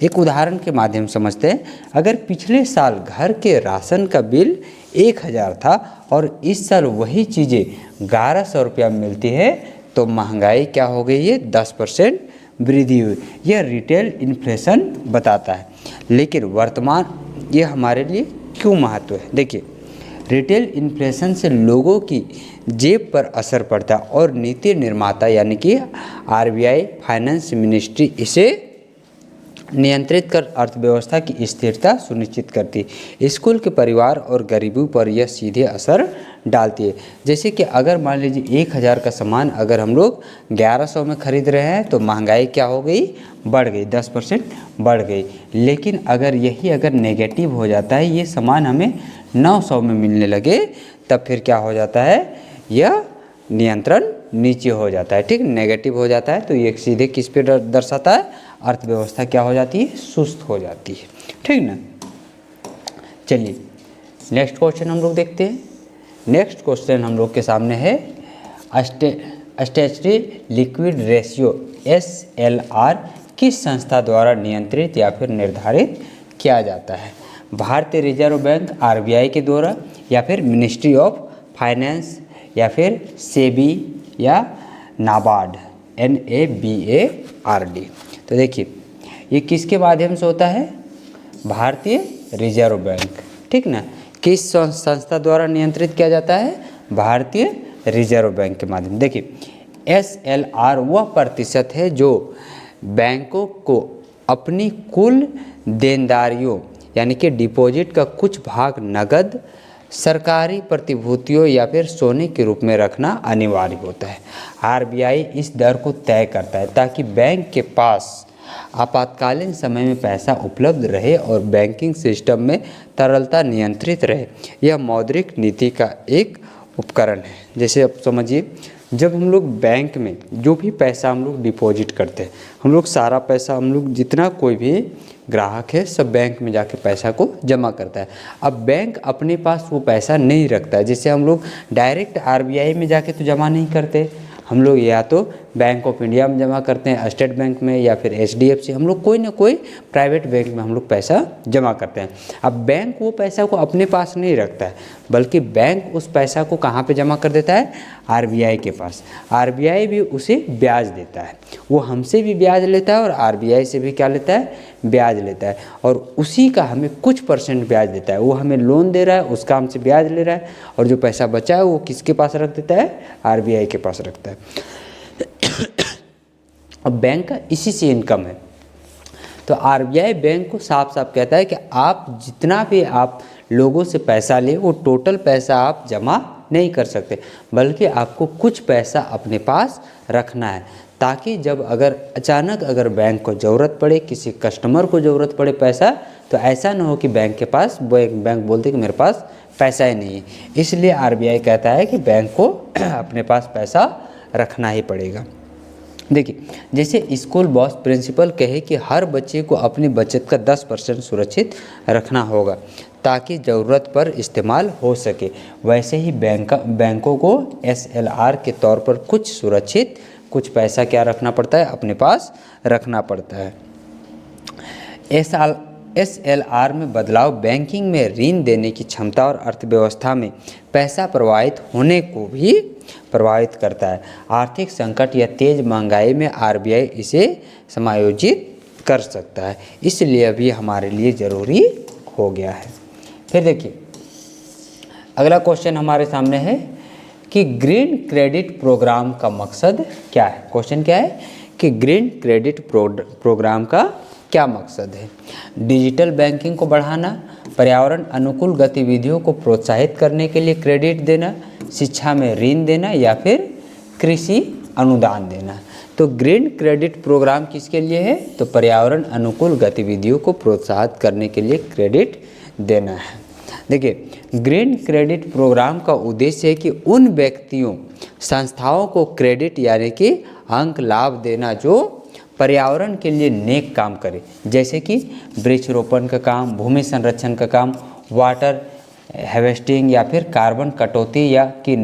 एक उदाहरण के माध्यम समझते हैं। अगर पिछले साल घर के राशन का बिल 1,000 था और इस साल वही चीज़ें 1,100 रुपया मिलती है तो महंगाई क्या हो गई है, 10% वृद्धि हुई। यह रिटेल इन्फ्लेशन बताता है। लेकिन वर्तमान ये हमारे लिए क्यों महत्व है। देखिए, रिटेल इन्फ्लेशन से लोगों की जेब पर असर पड़ता है और नीति निर्माता यानी कि आरबीआई, फाइनेंस मिनिस्ट्री इसे नियंत्रित कर अर्थव्यवस्था की स्थिरता सुनिश्चित करती है। स्कूल के परिवार और गरीबों पर यह सीधे असर डालती है। जैसे कि अगर मान लीजिए 1,000 का सामान अगर हम लोग 1,100 में ख़रीद रहे हैं तो महंगाई क्या हो गई, बढ़ गई, 10% बढ़ गई। लेकिन अगर यही अगर नेगेटिव हो जाता है, ये सामान हमें 900 में मिलने लगे, तब फिर क्या हो जाता है, यह नियंत्रण नीचे हो जाता है, ठीक, नेगेटिव हो जाता है। तो ये सीधे किस पे दर्शाता है, अर्थव्यवस्था क्या हो जाती है, सुस्त हो जाती है, ठीक ना। चलिए नेक्स्ट क्वेश्चन हम लोग देखते हैं। नेक्स्ट क्वेश्चन हम लोग के सामने है, स्टैट्यूटरी लिक्विड रेशियो SLR किस संस्था द्वारा नियंत्रित या फिर निर्धारित किया जाता है। भारतीय रिजर्व बैंक आरबीआई के द्वारा, या फिर मिनिस्ट्री ऑफ फाइनेंस, या फिर सेबी, या नाबार्ड NABARD। तो देखिए, ये किसके माध्यम से होता है, भारतीय रिजर्व बैंक, ठीक ना। किस संस्था द्वारा नियंत्रित किया जाता है? भारतीय रिजर्व बैंक के माध्यम। देखिए SLR वह प्रतिशत है जो बैंकों को अपनी कुल देनदारियों यानी कि डिपॉजिट का कुछ भाग नकद, सरकारी प्रतिभूतियों या फिर सोने के रूप में रखना अनिवार्य होता है। RBI इस दर को तय करता है ताकि बैंक के पास आपातकालीन समय में पैसा उपलब्ध रहे और बैंकिंग सिस्टम में तरलता नियंत्रित रहे। यह मौद्रिक नीति का एक उपकरण है। जैसे अब समझिए, जब हम लोग बैंक में जो भी पैसा हम लोग डिपॉजिट करते हैं, हम लोग सारा पैसा हम लोग जितना कोई भी ग्राहक है सब बैंक में जाके पैसा को जमा करता है। अब बैंक अपने पास वो पैसा नहीं रखता है। जैसे हम लोग डायरेक्ट RBI में जाके तो जमा नहीं करते, हम लोग या तो बैंक ऑफ इंडिया में जमा करते हैं, स्टेट बैंक में, या फिर HDFC, हम लोग कोई ना कोई प्राइवेट बैंक में हम लोग पैसा जमा करते हैं। अब बैंक वो पैसा को अपने पास नहीं रखता है, बल्कि बैंक उस पैसा को कहाँ पे जमा कर देता है? RBI के पास। RBI भी उसे ब्याज देता है, वो हमसे भी ब्याज लेता है और RBI से भी क्या लेता है? ब्याज लेता है, और उसी का हमें कुछ % ब्याज देता है। वो हमें लोन दे रहा है, उसका हमसे ब्याज ले रहा है, और जो पैसा बचा है वो किसके पास रख देता है? RBI के पास रखता है। अब बैंक का इसी से इनकम है। तो RBI बैंक को साफ साफ कहता है कि आप जितना भी आप लोगों से पैसा ले वो टोटल पैसा आप जमा नहीं कर सकते, बल्कि आपको कुछ पैसा अपने पास रखना है, ताकि जब अगर अचानक अगर बैंक को ज़रूरत पड़े, किसी कस्टमर को ज़रूरत पड़े पैसा, तो ऐसा ना हो कि बैंक के पास बैंक बोलते कि मेरे पास पैसा ही नहीं है। इसलिए RBI कहता है कि बैंक को अपने पास पैसा रखना ही पड़ेगा। देखिए, जैसे स्कूल बॉस प्रिंसिपल कहे कि हर बच्चे को अपनी बचत का 10% सुरक्षित रखना होगा ताकि ज़रूरत पर इस्तेमाल हो सके, वैसे ही बैंकों को SLR के तौर पर कुछ सुरक्षित, कुछ पैसा क्या रखना पड़ता है? अपने पास रखना पड़ता है। SLR में बदलाव बैंकिंग में ऋण देने की क्षमता और अर्थव्यवस्था में पैसा प्रवाहित होने को भी प्रभावित करता है। आर्थिक संकट या तेज महंगाई में RBI इसे समायोजित कर सकता है, इसलिए अभी हमारे लिए ज़रूरी हो गया है। फिर देखिए, अगला क्वेश्चन हमारे सामने है कि ग्रीन क्रेडिट प्रोग्राम का मकसद क्या है? क्वेश्चन क्या है कि ग्रीन क्रेडिट प्रोग्राम का क्या मकसद है? डिजिटल बैंकिंग को बढ़ाना, पर्यावरण अनुकूल गतिविधियों को प्रोत्साहित करने के लिए क्रेडिट देना, शिक्षा में ऋण देना, या फिर कृषि अनुदान देना। तो ग्रीन क्रेडिट प्रोग्राम किसके लिए है? तो पर्यावरण अनुकूल गतिविधियों को प्रोत्साहित करने के लिए क्रेडिट देना है। देखिए, ग्रीन क्रेडिट प्रोग्राम का उद्देश्य है कि उन व्यक्तियों, संस्थाओं को क्रेडिट यानी कि अंक लाभ देना जो पर्यावरण के लिए नेक काम करे, जैसे कि वृक्षारोपण का काम, भूमि संरक्षण का काम, वाटर हार्वेस्टिंग, या फिर कार्बन कटौती या की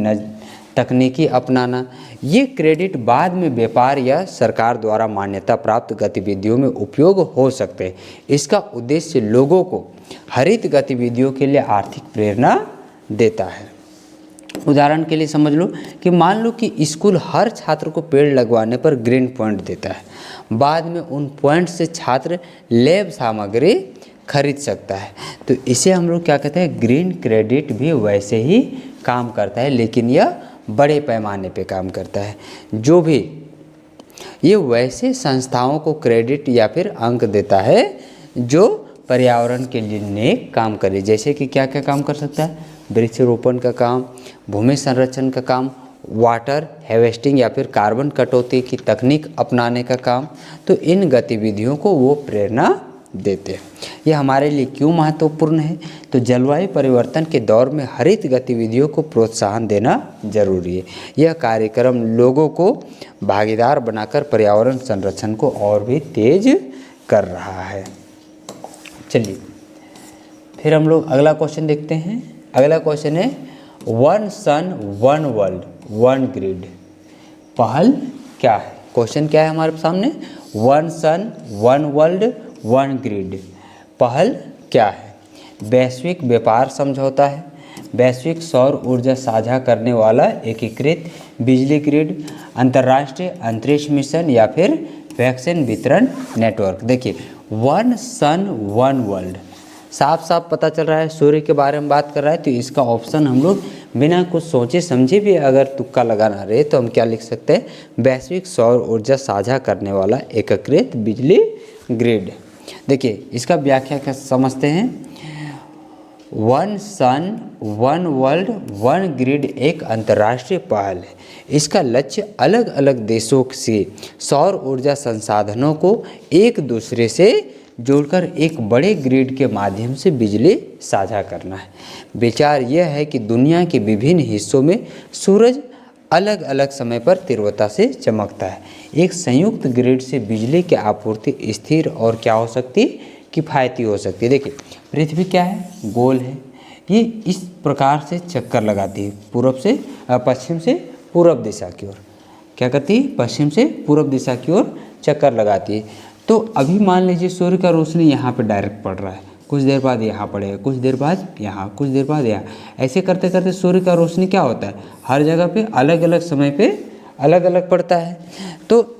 तकनीकी अपनाना। ये क्रेडिट बाद में व्यापार या सरकार द्वारा मान्यता प्राप्त गतिविधियों में उपयोग हो सकते हैं। इसका उद्देश्य लोगों को हरित गतिविधियों के लिए आर्थिक प्रेरणा देता है। उदाहरण के लिए समझ लो कि मान लो कि स्कूल हर छात्र को पेड़ लगवाने पर ग्रीन पॉइंट देता है, बाद में उन पॉइंट से छात्र लैब सामग्री खरीद सकता है। तो इसे हम लोग क्या कहते हैं? ग्रीन क्रेडिट भी वैसे ही काम करता है, लेकिन यह बड़े पैमाने पे काम करता है। जो भी ये वैसे संस्थाओं को क्रेडिट या फिर अंक देता है जो पर्यावरण के लिए नेक काम करे, जैसे कि क्या क्या काम कर सकता है? वृक्षारोपण का काम, भूमि संरक्षण का काम, वाटर हार्वेस्टिंग या फिर कार्बन कटौती की तकनीक अपनाने का काम। तो इन गतिविधियों को वो प्रेरणा देते हैं। ये हमारे लिए क्यों महत्वपूर्ण है? तो जलवायु परिवर्तन के दौर में हरित गतिविधियों को प्रोत्साहन देना जरूरी है। यह कार्यक्रम लोगों को भागीदार बनाकर पर्यावरण संरक्षण को और भी तेज कर रहा है। चलिए फिर हम लोग अगला क्वेश्चन देखते हैं। अगला क्वेश्चन है one sun one world one grid पहल क्या है? क्वेश्चन क्या है हमारे सामने? One sun one world one grid पहल क्या है? वैश्विक व्यापार समझौता है, वैश्विक सौर ऊर्जा साझा करने वाला एकीकृत बिजली ग्रिड, अंतर्राष्ट्रीय अंतरिक्ष मिशन, या फिर वैक्सीन वितरण नेटवर्क। देखिए वन सन वन वर्ल्ड साफ साफ पता चल रहा है सूर्य के बारे में बात कर रहा है, तो इसका ऑप्शन हम लोग बिना कुछ सोचे समझे भी अगर तुक्का लगाना रहे तो हम क्या लिख सकते हैं, वैश्विक सौर ऊर्जा साझा करने वाला एकीकृत बिजली ग्रिड। देखिए इसका व्याख्या क्या समझते हैं, one sun one world one grid एक अंतर्राष्ट्रीय पहल है। इसका लक्ष्य अलग अलग देशों से सौर ऊर्जा संसाधनों को एक दूसरे से जोड़कर एक बड़े ग्रिड के माध्यम से बिजली साझा करना है। विचार यह है कि दुनिया के विभिन्न हिस्सों में सूरज अलग अलग समय पर तीव्रता से चमकता है। एक संयुक्त ग्रिड से बिजली की आपूर्ति स्थिर और क्या हो सकती है, किफ़ायती हो सकती है। देखिए पृथ्वी क्या है, गोल है, ये इस प्रकार से चक्कर लगाती है पूर्व से पश्चिम से पूर्व दिशा की ओर, क्या करती है, पश्चिम से पूर्व दिशा की ओर चक्कर लगाती है। तो अभी मान लीजिए सूर्य का रोशनी यहाँ पे डायरेक्ट पड़ रहा है, कुछ देर बाद यहाँ पड़ेगा, कुछ देर बाद यहाँ, कुछ देर बाद यहाँ, ऐसे करते करते सूर्य का रोशनी क्या होता है, हर जगह पे अलग अलग समय पे अलग अलग पड़ता है। तो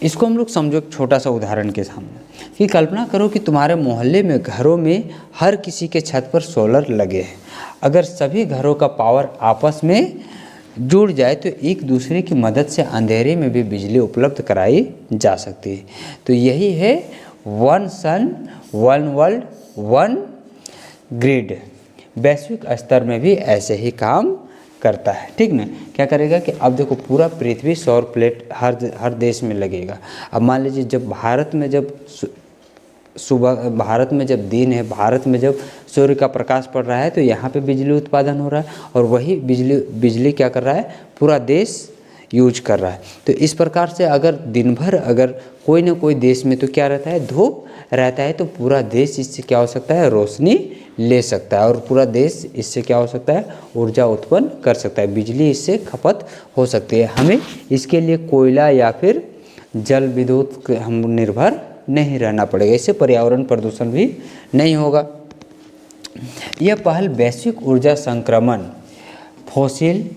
इसको हम लोग समझो एक छोटा सा उदाहरण के सामने कि कल्पना करो कि तुम्हारे मोहल्ले में घरों में हर किसी के छत पर सोलर लगे हैं। अगर सभी घरों का पावर आपस में जुड़ जाए तो एक दूसरे की मदद से अंधेरे में भी बिजली उपलब्ध कराई जा सकती है। तो यही है one sun one world one grid, वैश्विक स्तर में भी ऐसे ही काम करता है, ठीक ना। क्या करेगा कि अब देखो पूरा पृथ्वी सौर प्लेट हर देश में लगेगा। अब मान लीजिए जब भारत में जब सुबह, भारत में जब दिन है, भारत में जब सूर्य का प्रकाश पड़ रहा है तो यहाँ पे बिजली उत्पादन हो रहा है और वही बिजली क्या कर रहा है, पूरा देश यूज कर रहा है। तो इस प्रकार से अगर दिन भर अगर कोई ना कोई देश में तो क्या रहता है, धूप रहता है, तो पूरा देश इससे क्या हो सकता है, रोशनी ले सकता है और पूरा देश इससे क्या हो सकता है, ऊर्जा उत्पन्न कर सकता है, बिजली इससे खपत हो सकती है। हमें इसके लिए कोयला या फिर जल विद्युत हम निर्भर नहीं रहना पड़ेगा, इससे पर्यावरण प्रदूषण भी नहीं होगा। यह पहल वैश्विक ऊर्जा संक्रमण फॉसिल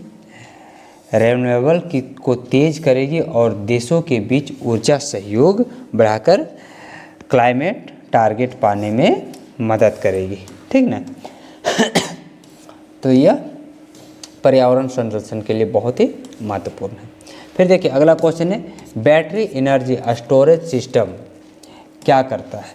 रिन्यूएबल को तेज करेगी और देशों के बीच ऊर्जा सहयोग बढ़ाकर क्लाइमेट टारगेट पाने में मदद करेगी, ठीक ना। तो यह पर्यावरण संरक्षण के लिए बहुत ही महत्वपूर्ण है। फिर देखिए अगला क्वेश्चन है, बैटरी एनर्जी स्टोरेज सिस्टम क्या करता है?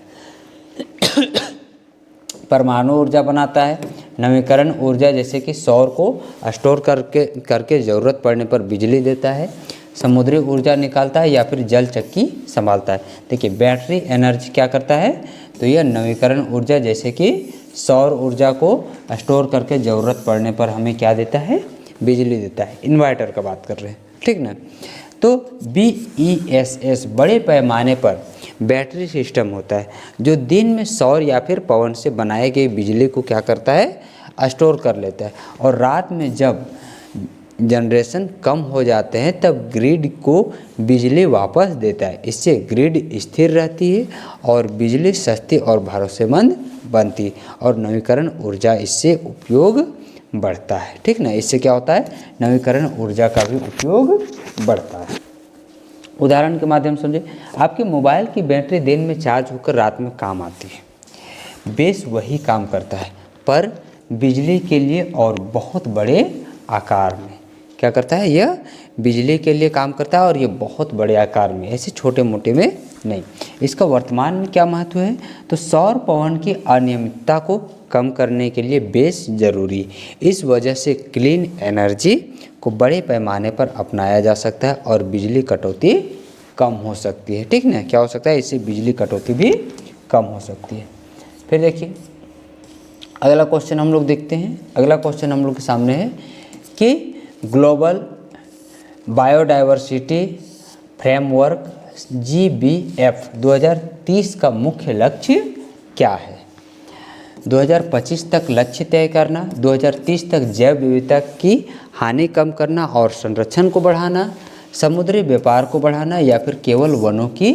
परमाणु ऊर्जा बनाता है, नवीकरण ऊर्जा जैसे कि सौर को स्टोर करके ज़रूरत पड़ने पर बिजली देता है, समुद्री ऊर्जा निकालता है या फिर जल चक्की संभालता है। देखिए बैटरी एनर्जी क्या करता है, तो यह नवीकरण ऊर्जा जैसे कि सौर ऊर्जा को स्टोर करके ज़रूरत पड़ने पर हमें क्या देता है, बिजली देता है। इन्वर्टर का बात कर रहे हैं, ठीक ना। तो BESS बड़े पैमाने पर बैटरी सिस्टम होता है जो दिन में सौर या फिर पवन से बनाए गए बिजली को क्या करता है, स्टोर कर लेता है और रात में जब जनरेशन कम हो जाते हैं तब ग्रिड को बिजली वापस देता है। इससे ग्रिड स्थिर रहती है और बिजली सस्ती और भरोसेमंद बनती है और नवीकरण ऊर्जा इससे उपयोग बढ़ता है, ठीक ना। इससे क्या होता है, नवीकरण ऊर्जा का भी उपयोग बढ़ता है। उदाहरण के माध्यम से समझे, आपके मोबाइल की बैटरी दिन में चार्ज होकर रात में काम आती है। बेस वही काम करता है पर बिजली के लिए और बहुत बड़े आकार में क्या करता है, यह बिजली के लिए काम करता है और ये बहुत बड़े आकार में, ऐसे छोटे मोटे में नहीं। इसका वर्तमान में क्या महत्व है, तो सौर पवन की अनियमितता को कम करने के लिए बेस जरूरी है। इस वजह से क्लीन एनर्जी को बड़े पैमाने पर अपनाया जा सकता है और बिजली कटौती कम हो सकती है, ठीक ना। क्या हो सकता है, इससे बिजली कटौती भी कम हो सकती है। फिर देखिए अगला क्वेश्चन हम लोग देखते हैं। अगला क्वेश्चन हम लोग के सामने है कि ग्लोबल बायोडाइवर्सिटी फ्रेमवर्क GBF 2030 का मुख्य लक्ष्य क्या है? 2025 तक लक्ष्य तय करना, 2030 तक जैव विविधता की हानि कम करना और संरक्षण को बढ़ाना, समुद्री व्यापार को बढ़ाना या फिर केवल वनों की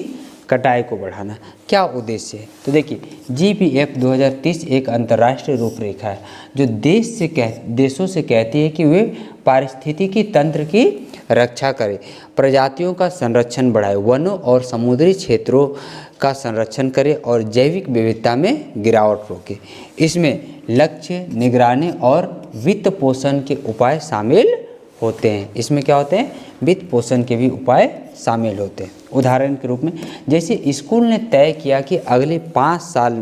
कटाई को बढ़ाना। क्या उद्देश्य है, तो देखिए GBF 2030 एक अंतर्राष्ट्रीय रूपरेखा है जो देशों से कहती है कि वे पारिस्थितिकी तंत्र की रक्षा करे, प्रजातियों का संरक्षण बढ़ाए, वनों और समुद्री क्षेत्रों का संरक्षण करे और जैविक विविधता में गिरावट रोके। इसमें लक्ष्य, निगरानी और वित्त पोषण के उपाय शामिल होते हैं। इसमें क्या होते हैं? वित्त पोषण के भी उपाय शामिल होते हैं। उदाहरण के रूप में जैसे स्कूल ने तय किया कि अगले 5 साल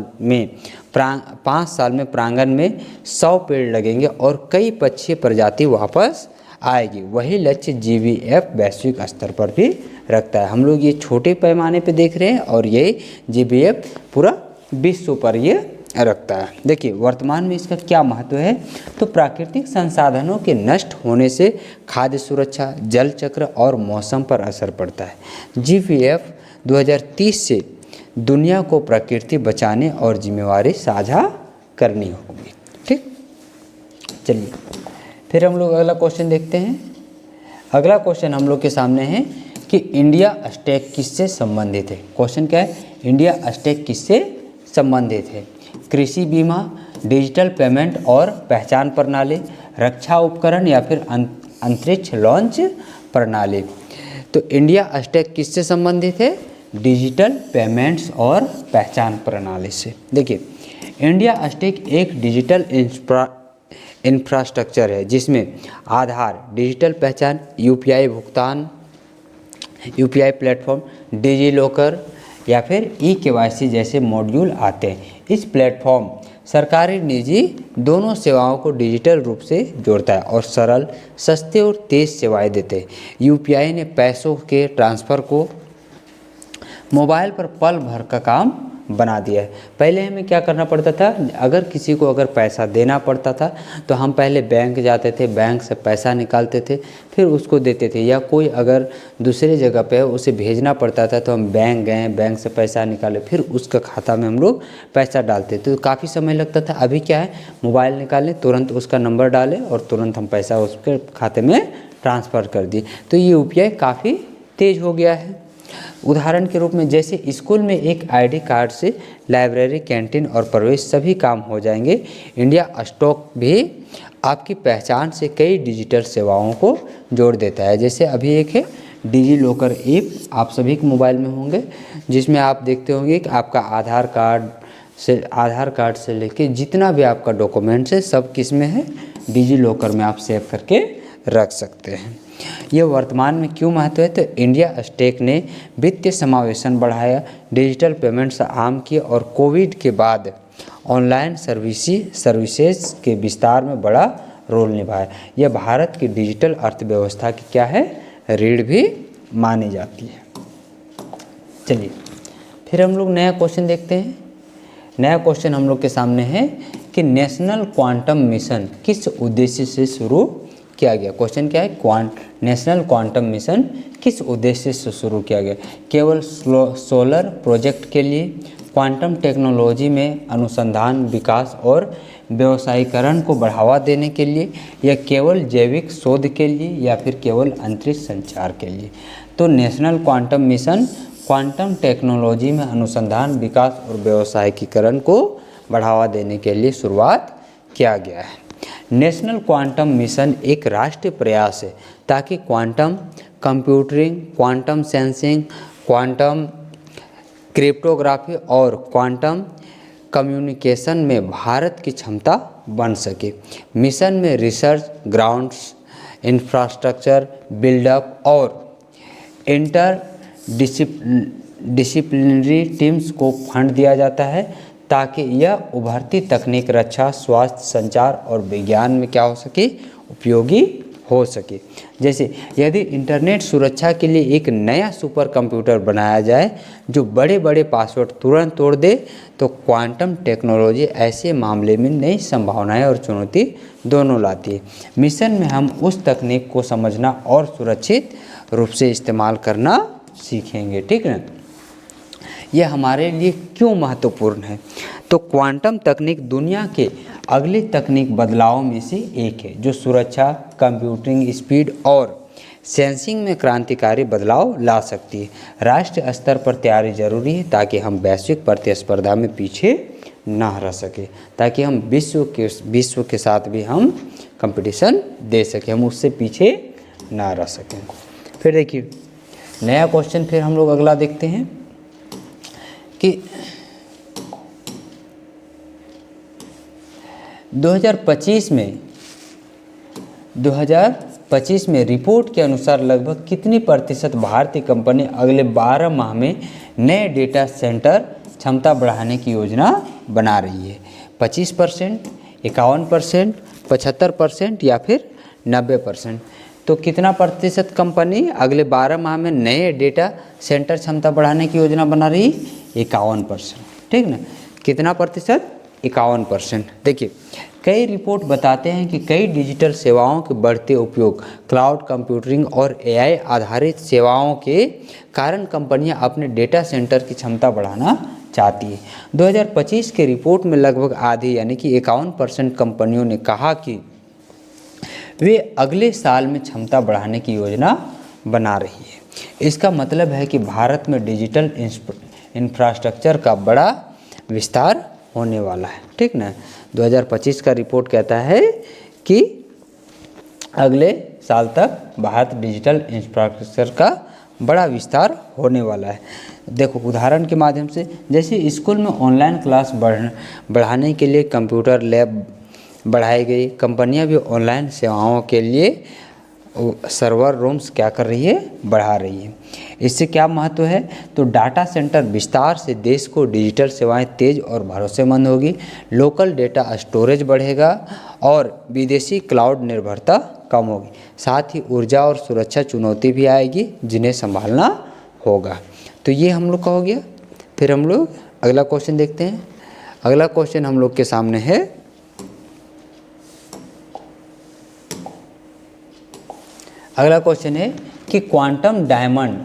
में प्रांगण में 100 पेड़ लगेंगे और कई पक्षी प्रजाति वापस आएगी, वही लक्ष्य जीवीएफ वैश्विक स्तर पर भी रखता है। हम लोग ये छोटे पैमाने पे देख रहे हैं और ये जीवीएफ पूरा विश्व पर ये रखता है। देखिए वर्तमान में इसका क्या महत्व है, तो प्राकृतिक संसाधनों के नष्ट होने से खाद्य सुरक्षा, जल चक्र और मौसम पर असर पड़ता है। जीवीएफ 2030 से दुनिया को प्रकृति बचाने और जिम्मेवारी साझा करनी होगी। ठीक, चलिए फिर हम लोग अगला क्वेश्चन देखते हैं। अगला क्वेश्चन हम लोग के सामने है कि इंडिया स्टैक किससे संबंधित है। क्वेश्चन क्या है? इंडिया स्टैक किससे संबंधित है? कृषि बीमा, डिजिटल पेमेंट और पहचान प्रणाली, रक्षा उपकरण या फिर अंतरिक्ष लॉन्च प्रणाली। तो इंडिया स्टैक किससे संबंधित है? डिजिटल पेमेंट्स और पहचान प्रणाली से। देखिए इंडिया स्टैक एक डिजिटल इंफ्रास्ट्रक्चर है जिसमें आधार, डिजिटल पहचान, यूपीआई भुगतान, यूपीआई प्लेटफॉर्म, डिजी लॉकर या फिर ई-केवाईसी जैसे मॉड्यूल आते हैं। इस प्लेटफॉर्म सरकारी, निजी दोनों सेवाओं को डिजिटल रूप से जोड़ता है और सरल, सस्ते और तेज सेवाएं देते हैं। यूपीआई ने पैसों के ट्रांसफ़र को मोबाइल पर पल भर का काम बना दिया है। पहले हमें क्या करना पड़ता था, अगर किसी को अगर पैसा देना पड़ता था तो हम पहले बैंक जाते थे, बैंक से पैसा निकालते थे, फिर उसको देते थे, या कोई अगर दूसरे जगह पे उसे भेजना पड़ता था तो हम बैंक गए, बैंक से पैसा निकाले, फिर उसका खाता में हम लोग पैसा डालते थे, तो काफ़ी समय लगता था। अभी क्या है, मोबाइल निकाले, तुरंत उसका नंबर डालें और तुरंत हम पैसा उसके खाते में ट्रांसफ़र कर दिए। तो ये यूपीआई काफ़ी तेज़ हो गया है। उदाहरण के रूप में जैसे स्कूल में एक आईडी कार्ड से लाइब्रेरी, कैंटीन और प्रवेश सभी काम हो जाएंगे, इंडिया स्टॉक भी आपकी पहचान से कई डिजिटल सेवाओं को जोड़ देता है। जैसे अभी एक है डिजी लॉकर ऐप, आप सभी के मोबाइल में होंगे, जिसमें आप देखते होंगे कि आपका आधार कार्ड से लेके जितना भी आपका डॉक्यूमेंट्स है सब किस में है, डिजी लॉकर में आप सेव करके रख सकते हैं। ये वर्तमान में क्यों महत्व है, तो इंडिया स्टैक ने वित्तीय समावेशन बढ़ाया, डिजिटल पेमेंट्स आम किए और कोविड के बाद ऑनलाइन सर्विसेज के विस्तार में बड़ा रोल निभाया। यह भारत की डिजिटल अर्थव्यवस्था की क्या है, रीढ़ भी मानी जाती है। चलिए फिर हम लोग नया क्वेश्चन देखते हैं। नया क्वेश्चन हम लोग के सामने है कि नेशनल क्वांटम मिशन किस उद्देश्य से शुरू किया गया। क्वेश्चन क्या है, नेशनल क्वांटम मिशन किस उद्देश्य से शुरू किया गया? केवल सोलर प्रोजेक्ट के लिए, क्वांटम टेक्नोलॉजी में अनुसंधान, विकास और व्यवसायीकरण को बढ़ावा देने के लिए, या केवल जैविक शोध के लिए, या फिर केवल अंतरिक्ष संचार के लिए? तो national quantum mission quantum technology में अनुसंधान, विकास और व्यवसायीकरण को बढ़ावा देने के लिए शुरुआत किया गया है। नेशनल क्वांटम मिशन एक राष्ट्रीय प्रयास है ताकि quantum computing, quantum sensing, quantum cryptography और क्वांटम कम्युनिकेशन में भारत की क्षमता बन सके। मिशन में रिसर्च ग्राउंड्स, इंफ्रास्ट्रक्चर बिल्डअप और डिसिप्लिनरी टीम्स को फंड दिया जाता है ताकि यह उभरती तकनीक रक्षा, स्वास्थ्य, संचार और विज्ञान में क्या हो सके, उपयोगी हो सके। जैसे यदि इंटरनेट सुरक्षा के लिए एक नया सुपर कंप्यूटर बनाया जाए जो बड़े बड़े पासवर्ड तुरंत तोड़ दे, तो क्वांटम टेक्नोलॉजी ऐसे मामले में नई संभावनाएं और चुनौती दोनों लाती है। मिशन में हम उस तकनीक को समझना और सुरक्षित रूप से इस्तेमाल करना सीखेंगे। ठीक है, यह हमारे लिए क्यों महत्वपूर्ण है? तो क्वांटम तकनीक दुनिया के अगले तकनीक बदलावों में से एक है जो सुरक्षा, कंप्यूटिंग स्पीड और सेंसिंग में क्रांतिकारी बदलाव ला सकती है। राष्ट्रीय स्तर पर तैयारी जरूरी है ताकि हम वैश्विक प्रतिस्पर्धा में पीछे ना रह सके, ताकि हम विश्व के साथ भी हम कंपटीशन दे सकें, हम उससे पीछे ना रह सकें। फिर देखिए नया क्वेश्चन, फिर हम लोग अगला देखते हैं कि 2025 में रिपोर्ट के अनुसार लगभग कितनी प्रतिशत भारतीय कंपनी अगले 12 माह में नए डेटा सेंटर क्षमता बढ़ाने की योजना बना रही है? 25%, 51%, 75% या फिर 90%? तो कितना प्रतिशत कंपनी अगले 12 माह में नए डेटा सेंटर क्षमता बढ़ाने की योजना बना रही? 51%। ठीक ना, कितना प्रतिशत? 51%। देखिए कई रिपोर्ट बताते हैं कि कई डिजिटल सेवाओं के बढ़ते उपयोग, क्लाउड कंप्यूटिंग और एआई आधारित सेवाओं के कारण कंपनियां अपने डेटा सेंटर की क्षमता बढ़ाना चाहती है। 2025 के रिपोर्ट में लगभग आधी यानी कि 51% कंपनियों ने कहा कि वे अगले साल में क्षमता बढ़ाने की योजना बना रही है। इसका मतलब है कि भारत में डिजिटल इंफ्रास्ट्रक्चर का बड़ा विस्तार होने वाला है। ठीक ना, 2025 का रिपोर्ट कहता है कि अगले साल तक भारत डिजिटल इंफ्रास्ट्रक्चर का बड़ा विस्तार होने वाला है। देखो उदाहरण के माध्यम से, जैसे स्कूल में ऑनलाइन क्लास बढ़ाने के लिए कंप्यूटर लैब बढ़ाई गई, कंपनियां भी ऑनलाइन सेवाओं के लिए सर्वर रूम्स क्या कर रही है? बढ़ा रही है। इससे क्या महत्व है? तो डाटा सेंटर विस्तार से देश को डिजिटल सेवाएं तेज और भरोसेमंद होगी, लोकल डेटा स्टोरेज बढ़ेगा और विदेशी क्लाउड निर्भरता कम होगी। साथ ही ऊर्जा और सुरक्षा चुनौती भी आएगी जिन्हें संभालना होगा। तो ये हम लोग का हो गया। फिर हम लोग अगला क्वेश्चन देखते हैं। अगला क्वेश्चन हम लोग के सामने है, अगला क्वेश्चन है कि क्वांटम डायमंड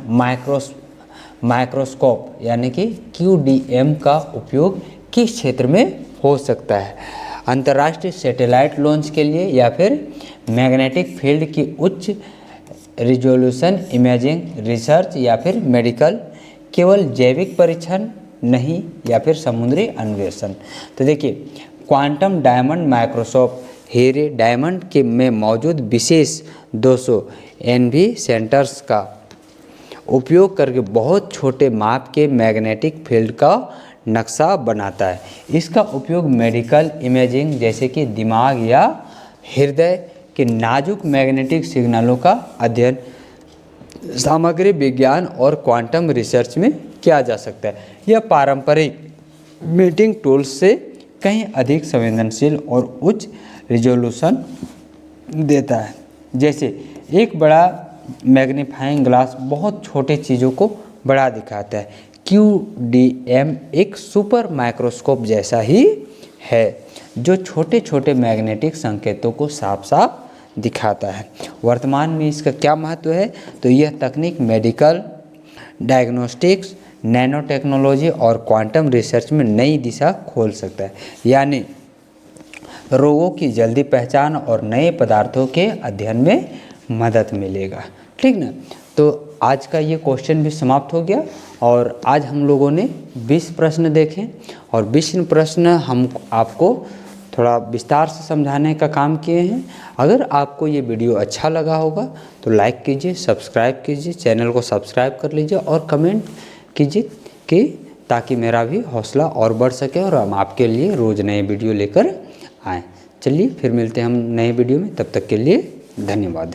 माइक्रोस्कोप यानी कि QDM का उपयोग किस क्षेत्र में हो सकता है? अंतर्राष्ट्रीय सैटेलाइट लॉन्च के लिए या फिर मैग्नेटिक फील्ड की उच्च रिजोल्यूशन इमेजिंग रिसर्च या फिर मेडिकल, केवल जैविक परीक्षण नहीं या फिर समुद्री अन्वेषण? तो देखिए क्वांटम डायमंड माइक्रोस्कोप हीरे डायमंड के में मौजूद विशेष 200 NV सेंटर्स का उपयोग करके बहुत छोटे माप के मैग्नेटिक फील्ड का नक्शा बनाता है। इसका उपयोग मेडिकल इमेजिंग जैसे कि दिमाग या हृदय के नाजुक मैग्नेटिक सिग्नलों का अध्ययन, सामग्री विज्ञान और क्वांटम रिसर्च में किया जा सकता है। यह पारंपरिक मीटिंग टूल्स से कहीं अधिक संवेदनशील और उच्च रिजोल्यूशन देता है। जैसे एक बड़ा मैग्नीफाइंग ग्लास बहुत छोटे चीज़ों को बड़ा दिखाता है। QDM एक सुपर माइक्रोस्कोप जैसा ही है जो छोटे छोटे मैग्नेटिक संकेतों को साफ साफ दिखाता है। वर्तमान में इसका क्या महत्व है? तो यह तकनीक मेडिकल, डायग्नोस्टिक्स, नैनो टेक्नोलॉजी और क्वांटम रिसर्च में नई दिशा खोल सकता है, यानी रोगों की जल्दी पहचान और नए पदार्थों के अध्ययन में मदद मिलेगा। ठीक ना, तो आज का ये क्वेश्चन भी समाप्त हो गया और आज हम लोगों ने 20 प्रश्न देखे और 20 प्रश्न हम आपको थोड़ा विस्तार से समझाने का काम किए हैं। अगर आपको ये वीडियो अच्छा लगा होगा तो लाइक कीजिए, सब्सक्राइब कीजिए, चैनल को सब्सक्राइब कर लीजिए और कमेंट कीजिए कि ताकि मेरा भी हौसला और बढ़ सके और हम आपके लिए रोज़ नए वीडियो लेकर आएँ। चलिए फिर मिलते हैं हम नए वीडियो में, तब तक के लिए धन्यवाद।